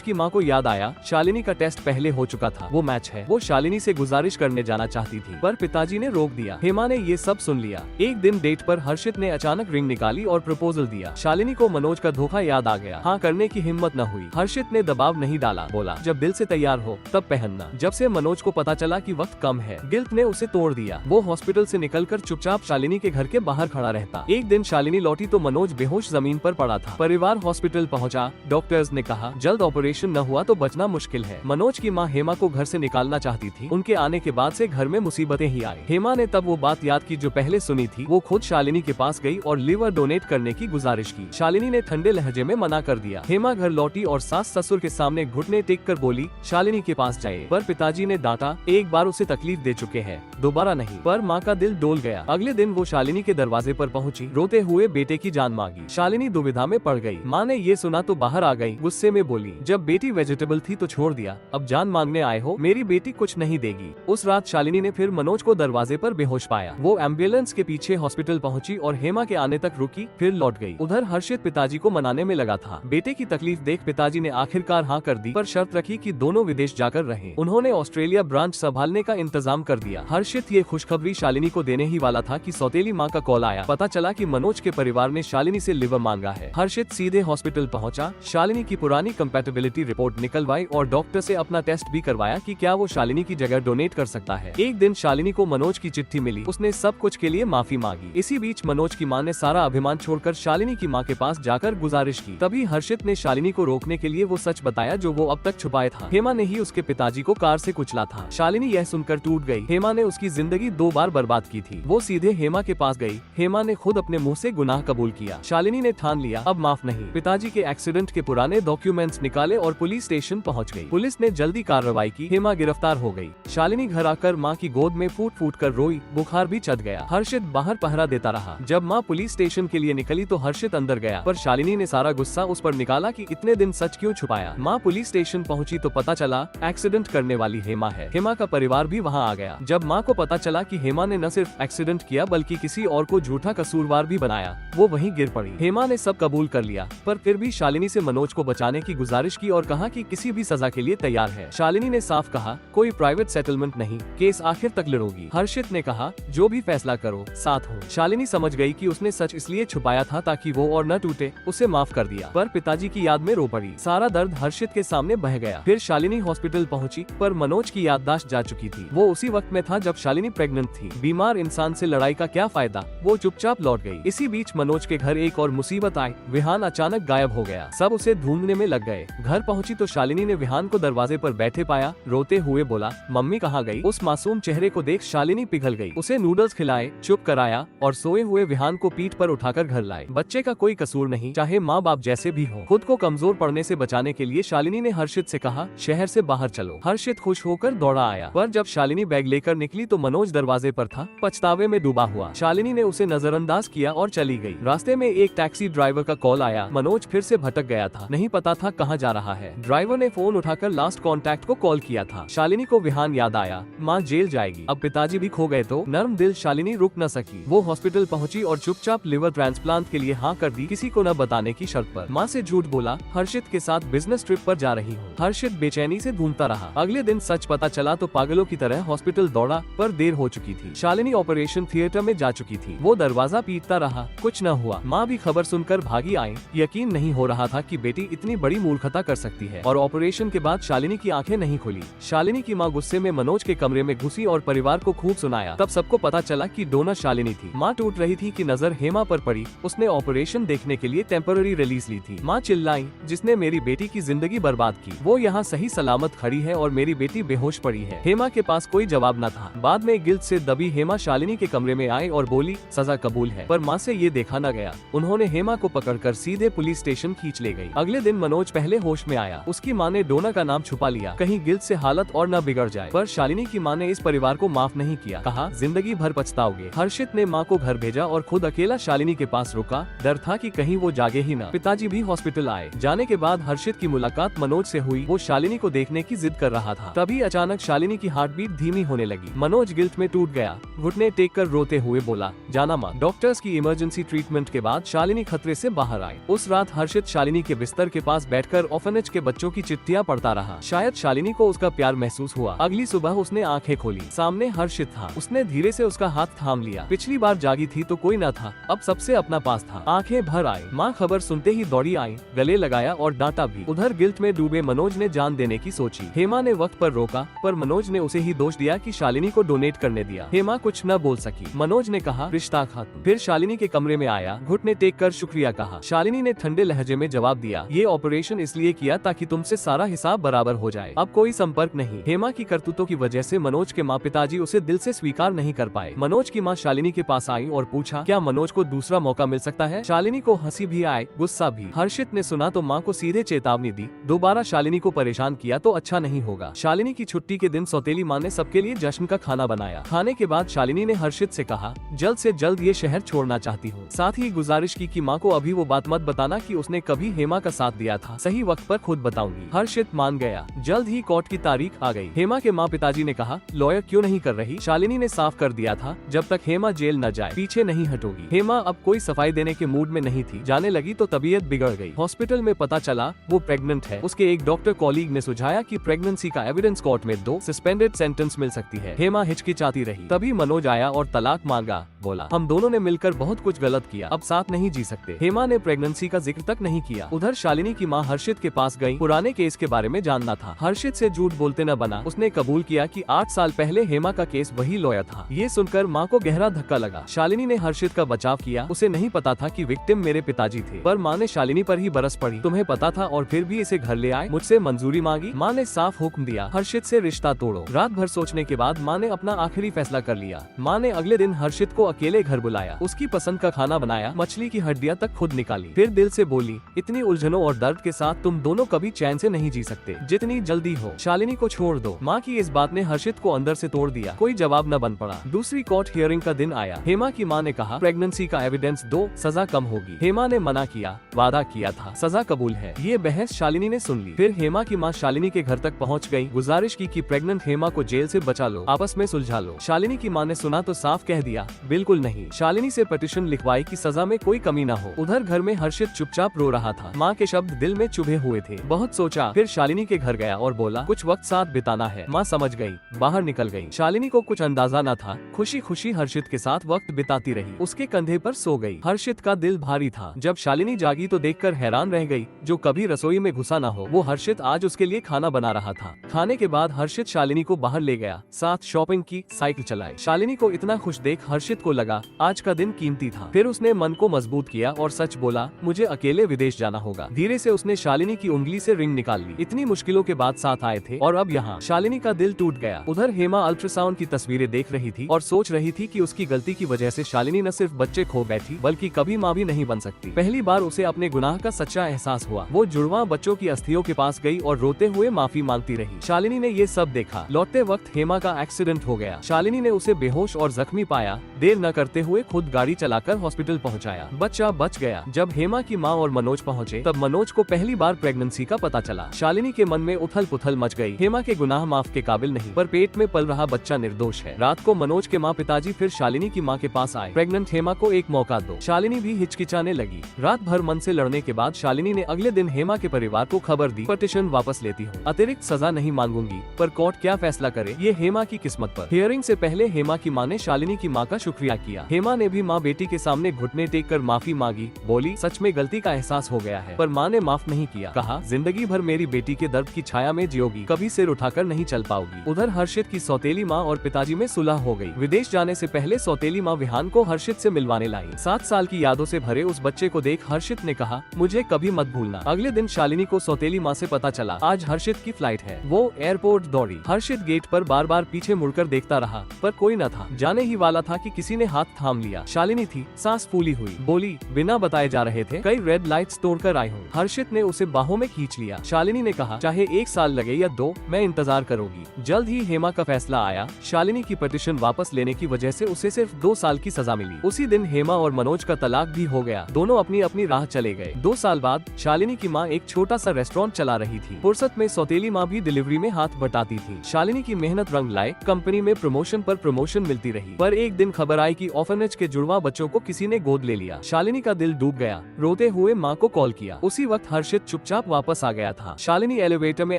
की माँ को याद आया शालिनी का टेस्ट पहले हो चुका था, वो मैच है। वो शालिनी से गुजारिश करने जाना चाहती थी पर पिताजी ने रोक दिया। हेमा ने ये सब सुन लिया। एक दिन डेट पर हर्षित ने अचानक रिंग निकाली और प्रपोजल दिया। शालिनी को मनोज का धोखा याद आ गया। हाँ करने की हिम्मत न हुई। हर्षित ने दबाव नहीं डाला, बोला जब दिल से तैयार हो तब पहनना। जब से मनोज को पता चला कि वक्त कम है, गिल्ट ने उसे तोड़ दिया। वो हॉस्पिटल से निकलकर चुपचाप शालिनी के घर के बाहर खड़ा रहता। एक दिन शालिनी लौटी तो मनोज बेहोश जमीन पर पड़ा था। परिवार हॉस्पिटल पहुंचा। डॉक्टर्स ने कहा जल्द ऑपरेशन न हुआ तो बचना मुश्किल है। मनोज की माँ हेमा को घर से निकालना चाहती थी। उनके आने के बाद से घर में मुसीबतें ही आई। हेमा ने तब वो बात याद की जो पहले सुनी थी। वो खुद शालिनी के पास गई और लिवर डोनेट करने की गुजारिश की। शालिनी ने ठंडे लहजे में मना कर दिया। हेमा घर लौटी और सास ससुर के सामने घुटने टेक कर बोली शालिनी के पास जाए। पर पिताजी ने डांटा, एक बार उसे तकलीफ दे चुके हैं, दोबारा नहीं। पर माँ का दिल डोल गया। अगले दिन वो शालिनी के दरवाजे पर पहुंची, रोते हुए बेटे की जान मांगी। शालिनी दुविधा में पड़ गई। माँ ने ये सुना तो बाहर आ गई। गुस्से में बोली जब बेटी वेजिटेबल थी तो छोड़ दिया, अब जान मांगने आए हो, मेरी बेटी कुछ नहीं देगी। उस रात शालिनी ने फिर मनोज को दरवाजे पर बेहोश पाया। वो एम्बुलेंस के पीछे हॉस्पिटल पहुंची और हेमा के आने तक रुकी, फिर लौट गई। उधर हर्षित पिताजी को मनाने में लगा था। बेटे की तकलीफ देख पिताजी ने आखिरकार हाँ कर दी, पर शर्त रखी कि दोनों विदेश जाकर रहें। उन्होंने ऑस्ट्रेलिया ब्रांच संभालने का इंतजाम कर दिया। हर्षित ये खुशखबरी शालिनी को देने ही वाला था कि सौतेली माँ का कॉल आया। पता चला कि मनोज के परिवार ने शालिनी से लिवर मांगा है। हर्षित सीधे हॉस्पिटल पहुंचा, शालिनी की पुरानी कंपैटिबिलिटी रिपोर्ट निकलवाई और डॉक्टर से अपना टेस्ट भी करवाया कि क्या वो शालिनी की जगह डोनेट कर सकता है। एक दिन शालिनी को मनोज की चिट्ठी मिली। उसने सब कुछ के लिए माफी मांगी। इसी बीच मनोज की मां ने सारा अभिमान छोड़कर शालिनी की मां के पास जाकर गुजारिश की। तभी हर्षित ने शालिनी को रोकने के लिए वो सच बताया जो वो अब तक छुपाया था। हेमा ने ही उसके पिताजी को कार से कुचला था। शालिनी यह सुनकर टूट गई। हेमा ने उसकी जिंदगी 2 बार बर्बाद की थी। वो सीधे हेमा के पास गई। हेमा ने खुद अपने मुंह से गुनाह कबूल किया। शालिनी ने ठान लिया अब माफ नहीं। पिताजी के एक्सीडेंट के पुराने डॉक्यूमेंट्स निकाले और पुलिस स्टेशन पहुंच गई। पुलिस ने जल्दी कार्रवाई की। हेमा गिरफ्तार हो गई। शालिनी घर आकर माँ की गोद में फूट फूट कर रोई। बुखार भी चढ़ गया। हर्षित बाहर पहरा देता रहा। जब माँ पुलिस स्टेशन के लिए निकली तो हर्षित अंदर गया, पर शालिनी ने सारा गुस्सा उस पर निकाला कि इतने दिन सच क्यों छुपाया। माँ पुलिस स्टेशन पहुंची तो पता चला एक्सीडेंट करने वाली हेमा है। हेमा का परिवार भी वहाँ आ गया। जब माँ को पता चला कि हेमा ने न सिर्फ एक्सीडेंट किया बल्कि किसी और को झूठा कसूरवार भी बनाया, वो वहीं गिर पड़ी। हेमा ने सब कबूल कर लिया, पर फिर भी शालिनी से मनोज को बचाने की गुजारिश की और कहा कि किसी भी सजा के लिए तैयार है। शालिनी ने साफ कहा कोई प्राइवेट सेटलमेंट नहीं, केस आखिर तक लड़ोगी। हर्षित ने कहा जो भी फैसला करो साथ हो। शालिनी समझ गई कि उसने सच इसलिए छुपाया था ताकि वो और न टूटे। उसे माफ कर दिया, पर पिताजी की याद में रो पड़ी। सारा दर्द हर्षित के सामने बह गया। फिर शालिनी हॉस्पिटल पहुंची, पर मनोज की याददाश्त जा चुकी थी। वो उसी वक्त में था जब शालिनी प्रेग्नेंट थी। बीमार इंसान से लड़ाई का क्या फायदा। वो चुपचाप लौट गई। इसी बीच मनोज के घर एक और मुसीबत आई। विहान अचानक गायब हो गया। सब उसे ढूंढने में लग गए। घर पहुंची तो शालिनी ने विहान को दरवाजे पर बैठे पाया। रोते हुए बोला मम्मी कहाँ गई। उस मासूम चेहरे को देख शालिनी पिघल गई। उसे नूडल्स खिलाए, चुप कराया और सोए हुए विहान को पीठ पर उठाकर घर लाए। बच्चे का कोई कसूर नहीं, चाहे माँ बाप जैसे भी हो। खुद को कमजोर पड़ने से बचाने के लिए शालिनी ने हर्षित से कहा शहर से बाहर चलो। हर्षित खुश होकर दौड़ा आया, पर जब शालिनी बैग लेकर निकली तो मनोज दरवाजे पर था, पछतावे में डूबा हुआ। शालिनी ने उसे नजरअंदाज किया और चली गई। रास्ते में एक टैक्सी ड्राइवर का कॉल आया। मनोज फिर से भटक गया था, नहीं पता था कहाँ जा रहा है। ड्राइवर ने फोन उठाकर लास्ट कॉन्टैक्ट को कॉल किया था। शालिनी को विहान याद आया। माँ जेल जाएगी, अब पिताजी भी खो गए तो नर्म दिल शालिनी रुक न सकी। वो हॉस्पिटल पहुंची और चुपचाप लिवर ट्रांसप्लांट के लिए हाँ कर दी, किसी को न बताने की शर्त पर। माँ से झूठ बोला हर्षित के साथ बिजनेस ट्रिप पर जा रही हूँ। हर्षित बेचैनी से ढूंढता रहा। अगले दिन सच पता चला तो पागलों की तरह हॉस्पिटल दौड़ा, पर देर हो चुकी थी। शालिनी ऑपरेशन थिएटर में जा चुकी थी। वो दरवाजा पीटता रहा, कुछ न हुआ। माँ भी खबर सुनकर भागी आई। यकीन नहीं हो रहा था कि बेटी इतनी बड़ी मूर्खता कर सकती है। और ऑपरेशन के बाद शालिनी की आंखें नहीं खुली। शालिनी की माँ गुस्से में मनोज के कमरे में घुसी और परिवार को खूब सुनाया। तब सबको पता चला कि डोनर शालिनी थी। माँ टूट रही थी कि नजर हेमा पर पड़ी। उसने ऑपरेशन देखने के लिए टेम्पररी रिलीज ली थी। माँ चिल्लाई जिसने मेरी बेटी की जिंदगी बर्बाद की। वो यहाँ सही सलामत खड़ी है और मेरी बेटी बेहोश पड़ी है। हेमा के पास कोई जवाब न था। बाद में गिल्ट से दबी हेमा शालिनी के कमरे में आई और बोली सजा कबूल है, पर माँ से ये देखा न गया। उन्होंने हेमा को पकड़कर सीधे पुलिस स्टेशन खींच ले गई। अगले दिन मनोज पहले होश में आया। उसकी माँ ने डोनर का नाम छुपा लिया, कहीं गिल्ट से हालत और न बिगड़ जाए। पर शालिनी की माँ ने इस परिवार को माफ नहीं किया। कहा जिंदगी भर पछताओगे। हर्षित ने माँ को घर भेजा और खुद अकेला शालिनी के पास रुका। डर था कि कहीं वो जागे ही न। पिताजी भी हॉस्पिटल आए। जाने के बाद हर्षित की मुलाकात मनोज से हुई। वो शालिनी को देखने की जिद कर रहा था। तभी अचानक शालिनी की हार्ट बीट धीमी होने लगी। मनोज गिल्ट में टूट गया। घुटने टेक कर रोते हुए बोला जाना मत। डॉक्टर्स की इमरजेंसी ट्रीटमेंट के बाद शालिनी खतरे से बाहर आई। उस रात हर्षित शालिनी के बिस्तर के पास बैठकर ऑर्फनेज के बच्चों की चिट्ठियां पढ़ता रहा। शायद शालिनी को उसका प्यार महसूस हुआ। अगली सुबह उसने आंखें खोली, सामने हर्षित था। उसने धीरे से उसका हाथ थाम लिया। पिछली बार जागी थी तो कोई न था, अब सबसे अपना पास था। आंखें भर आई। माँ खबर सुनते ही दौड़ी आई, गले लगाया और डांटा भी। उधर गिल्ट में डूबे मनोज ने जान देने की सोची। हेमा ने वक्त पर रोका, पर मनोज ने उसे ही दोष दिया कि शालिनी को डोनेट करने दिया। हेमा कुछ न बोल सकी। मनोज ने कहा रिश्ता खत्म। फिर शालिनी के कमरे में आया, घुटने टेक कर शुक्रिया कहा। शालिनी ने ठंडे लहजे में जवाब दिया, ये ऑपरेशन इसलिए किया ताकि तुमसे सारा हिसाब बराबर हो जाए, अब कोई संपर्क नहीं। हेमा की करतूतों की वजह से मनोज के माँ पिताजी उसे दिल से स्वीकार नहीं कर पाए। मनोज की माँ शालिनी के पास आई और पूछा, क्या मनोज को दूसरा मौका मिल सकता है? शालिनी को हंसी भी आए, गुस्सा भी। हर्षित ने सुना तो माँ को सीधे चेतावनी दी, दोबारा शालिनी को परेशान किया तो अच्छा नहीं होगा। शालिनी की छुट्टी के दिन सौतेली माँ ने सबके लिए जश्न का खाना बनाया। खाने के बाद शालिनी ने हर्षित से कहा, जल्द से जल्द ये शहर छोड़ना चाहती हूँ। साथ ही गुजारिश की कि माँ को अभी वो बात मत बताना कि उसने कभी हेमा का साथ दिया था, सही वक्त पर खुद बताऊंगी। हर्षित मान गया। जल्द ही कोर्ट की तारीख आ गई। हेमा के माँ पिताजी ने कहा, लॉयर क्यों नहीं कर रही? शालिनी ने साफ कर दिया था, जब तक हेमा जेल न जाए पीछे नहीं हटोगी। हेमा अब कोई सफाई देने के मूड में नहीं थी। जाने लगी तो तबीयत बिगड़ गई। हॉस्पिटल में पता चला वो प्रेग्नेंट है। उसके एक डॉक्टर कॉलीग ने सुझाया कि प्रेगनेंसी का एविडेंस कोर्ट में 2 सस्पेंडेड सेंटेंस मिल सकती है। हेमा हिचकिचाती रही। तभी मनोज आया और तलाक मांगा। बोला, हम दोनों ने मिलकर बहुत कुछ गलत किया, अब साथ नहीं जी सकते। हेमा ने प्रेगनेंसी का जिक्र तक नहीं किया। उधर शालिनी की माँ हर्षित के पास गई, पुराने केस के बारे में जानना था। हर्षित से झूठ बोलते न बना। उसने कबूल किया कि 8 साल पहले हेमा का केस वही लॉयर था। ये सुनकर माँ को गहरा धक्का लगा। शालिनी ने हर्षित का बचाव किया। उसे नहीं पता था कि विक्टिम मेरे पिताजी थे, पर माँ ने शालिनी पर ही बरस पड़ी। तुम्हें पता था और फिर भी इसे घर ले आए, मुझसे मंजूरी मांगी। माँ ने साफ हुक्म दिया, हर्षित से रिश्ता तोड़ो। रात भर सोचने के बाद माँ ने अपना आखिरी फैसला कर लिया। माँ ने अगले दिन हर्षित को अकेले घर बुलाया, उसकी पसंद का खाना बनाया, मछली की हड्डियाँ तक खुद निकाली। फिर दिल से बोली, इतनी उलझनों और दर्द के साथ तुम दोनों कभी चैन से नहीं जी सकते, जितनी जल्दी हो शालिनी को छोड़ दो। माँ की इस बात ने हर्षित को अंदर से तोड़ दिया। कोई जवाब न बन पड़ा। दूसरी कोर्ट हियरिंग का दिन आया। हेमा की माँ ने कहा, प्रेगनेंसी का एविडेंस दो, सजा कम होगी। हेमा ने मना किया, वादा किया था, सजा कबूल है। ये बहस शालिनी ने सुन ली। फिर हेमा की माँ शालिनी के घर तक पहुँच गयी, गुजारिश की कि प्रेग्नेंट हेमा को जेल से बचा लो, आपस में सुलझा लो। शालिनी की माँ ने सुना तो साफ कह दिया, बिल्कुल नहीं। शालिनी से पिटीशन लिखवाई कि सजा में कोई कमी न हो। उधर घर में हर्षित चुपचाप रो रहा था। माँ के शब्द दिल में चुभे हुए थे। बहुत सोचा, फिर शालिनी के घर गया और बोला, कुछ वक्त साथ बिताना है। माँ समझ गई, बाहर निकल गई। शालिनी को कुछ अंदाजा न था, खुशी खुशी हर्षित के साथ वक्त बिताती रही। उसके कंधे पर सो गई। हर्षित का दिल भारी था। जब शालिनी जागी तो देखकर हैरान रह गई। जो कभी रसोई में घुसा न हो, वो हर्षित आज उसके लिए खाना बना रहा था। खाने के बाद हर्षित शालिनी को बाहर ले गया, साथ शॉपिंग की, साइकिल चलाई। शालिनी को इतना खुश देख हर्षित को लगा आज का दिन कीमती था। फिर उसने मन को मजबूत किया और सच बोला, मुझे अकेले विदेश जाना होगा। धीरे से उसने शालिनी की उंगली से रिंग निकाल ली। इतनी मुश्किलों के बाद साथ आए थे और अब यहाँ। शालिनी का दिल टूट गया। उधर हेमा अल्ट्रासाउंड की तस्वीरें देख रही थी और सोच रही थी कि उसकी गलती की वजह से शालिनी न सिर्फ बच्चे खो बैठी, बल्कि कभी माँ भी नहीं बन सकती। पहली बार उसे अपने गुनाह का सच्चा एहसास हुआ। वो जुड़वा बच्चों की अस्थियों के पास गई और रोते हुए माफी मांगती रही। शालिनी ने ये सब देखा। लौटते वक्त हेमा का एक्सीडेंट हो गया। शालिनी ने उसे बेहोश और जख्मी पाया। देर न करते हुए खुद गाड़ी चलाकर हॉस्पिटल पहुंचाया। बच्चा बच गया। जब हेमा की माँ और मनोज पहुंचे, तब मनोज को पहली बार प्रेगनेंसी का पता चला। शालिनी के मन में उथल पुथल मच गई। हेमा के गुनाह माफ के काबिल नहीं, पर पेट में पल रहा बच्चा निर्दोष है। रात को मनोज के माँ पिताजी फिर शालिनी की माँ के पास आए। प्रेग्नेंट हेमा को एक मौका दो। शालिनी भी हिचकिचाने लगी। रात भर मन से लड़ने के बाद शालिनी ने अगले दिन हेमा के परिवार को खबर दी, पिटीशन वापस लेती हूँ, अतिरिक्त सजा नहीं मांगूंगी, पर कोर्ट क्या फैसला करे ये हेमा की किस्मत पर। हियरिंग से पहले हेमा की माँ ने शालिनी की माँ का शुक्रिया किया। हेमा ने भी माँ बेटी के सामने घुटने टेक कर माफी मांगी। बोली, सच में गलती का एहसास हो गया है, पर माँ ने माफ नहीं किया। कहा, जिंदगी भर मेरी बेटी के दर्द की छाया में जियोगी, कभी सिर उठाकर नहीं चल पाओगी। उधर हर्षित की सौतेली माँ और पिताजी में सुलह हो गई। विदेश जाने से पहले सौतेली माँ विहान को हर्षित से मिलवाने लाई। 7 साल की यादों से भरे उस बच्चे को देख हर्षित ने कहा, मुझे कभी मत भूलना। अगले दिन शालिनी को सौतेली माँ से पता चला आज हर्षित की फ्लाइट है। वो एयरपोर्ट दौड़ी। हर्षित गेट पर बार बार पीछे मुड़कर देखता रहा, पर कोई न था। जाने ही वाला था कि किसी ने हाथ थाम लिया। शालिनी थी, सांस फूली हुई। बोली, बिना बताए जा रहे थे, कई रेड लाइट्स तोड़कर आई हूँ। हर्षित ने उसे बाहों में खींच लिया। शालिनी ने कहा, चाहे 1 साल लगे या 2, मैं इंतजार करूंगी। जल्द ही हेमा का फैसला आया। शालिनी की पिटीशन वापस लेने की वजह से उसे सिर्फ 2 साल की सजा मिली। उसी दिन हेमा और मनोज का तलाक भी हो गया। दोनों अपनी अपनी राह चले गए। 2 साल बाद शालिनी की माँ एक छोटा सा रेस्टोरेंट चला रही थी। फुर्सत में सौतेली माँ भी डिलीवरी में हाथ बटाती थी। शालिनी की मेहनत रंग लाए। कंपनी में प्रमोशन पर प्रमोशन मिलती रही, पर एक दिन खबर आई कि कि ऑर्फनेज के जुड़वा बच्चों को किसी ने गोद ले लिया। शालिनी का दिल डूब गया। रोते हुए माँ को कॉल किया। उसी वक्त हर्षित चुपचाप वापस आ गया था। शालिनी एलिवेटर में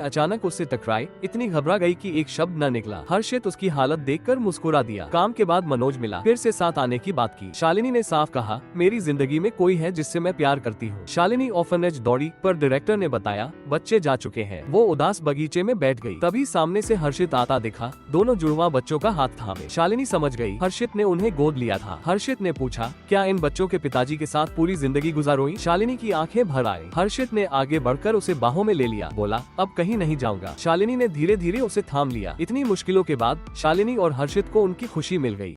अचानक उससे टकराई, इतनी घबरा गई कि एक शब्द न निकला। हर्षित उसकी हालत देखकर मुस्कुरा दिया। काम के बाद मनोज मिला, फिर से साथ आने की बात की। शालिनी ने साफ कहा, मेरी जिंदगी में कोई है जिससे मैं प्यार करती हूँ। शालिनी ऑर्फनेज दौड़ी, पर डायरेक्टर ने बताया बच्चे जा चुके हैं। वो उदास बगीचे में बैठ गई। तभी सामने से हर्षित आता दिखा, दोनों जुड़वा बच्चों का हाथ थामे। शालिनी समझ गई हर्षित ने उन्हें गोद लिया था। हर्षित ने पूछा, क्या इन बच्चों के पिताजी के साथ पूरी जिंदगी गुजारोगी? शालिनी की आंखें भर आई। हर्षित ने आगे बढ़कर उसे बाहों में ले लिया, बोला, अब कहीं नहीं जाऊंगा। शालिनी ने धीरे धीरे उसे थाम लिया। इतनी मुश्किलों के बाद शालिनी और हर्षित को उनकी खुशी मिल गई।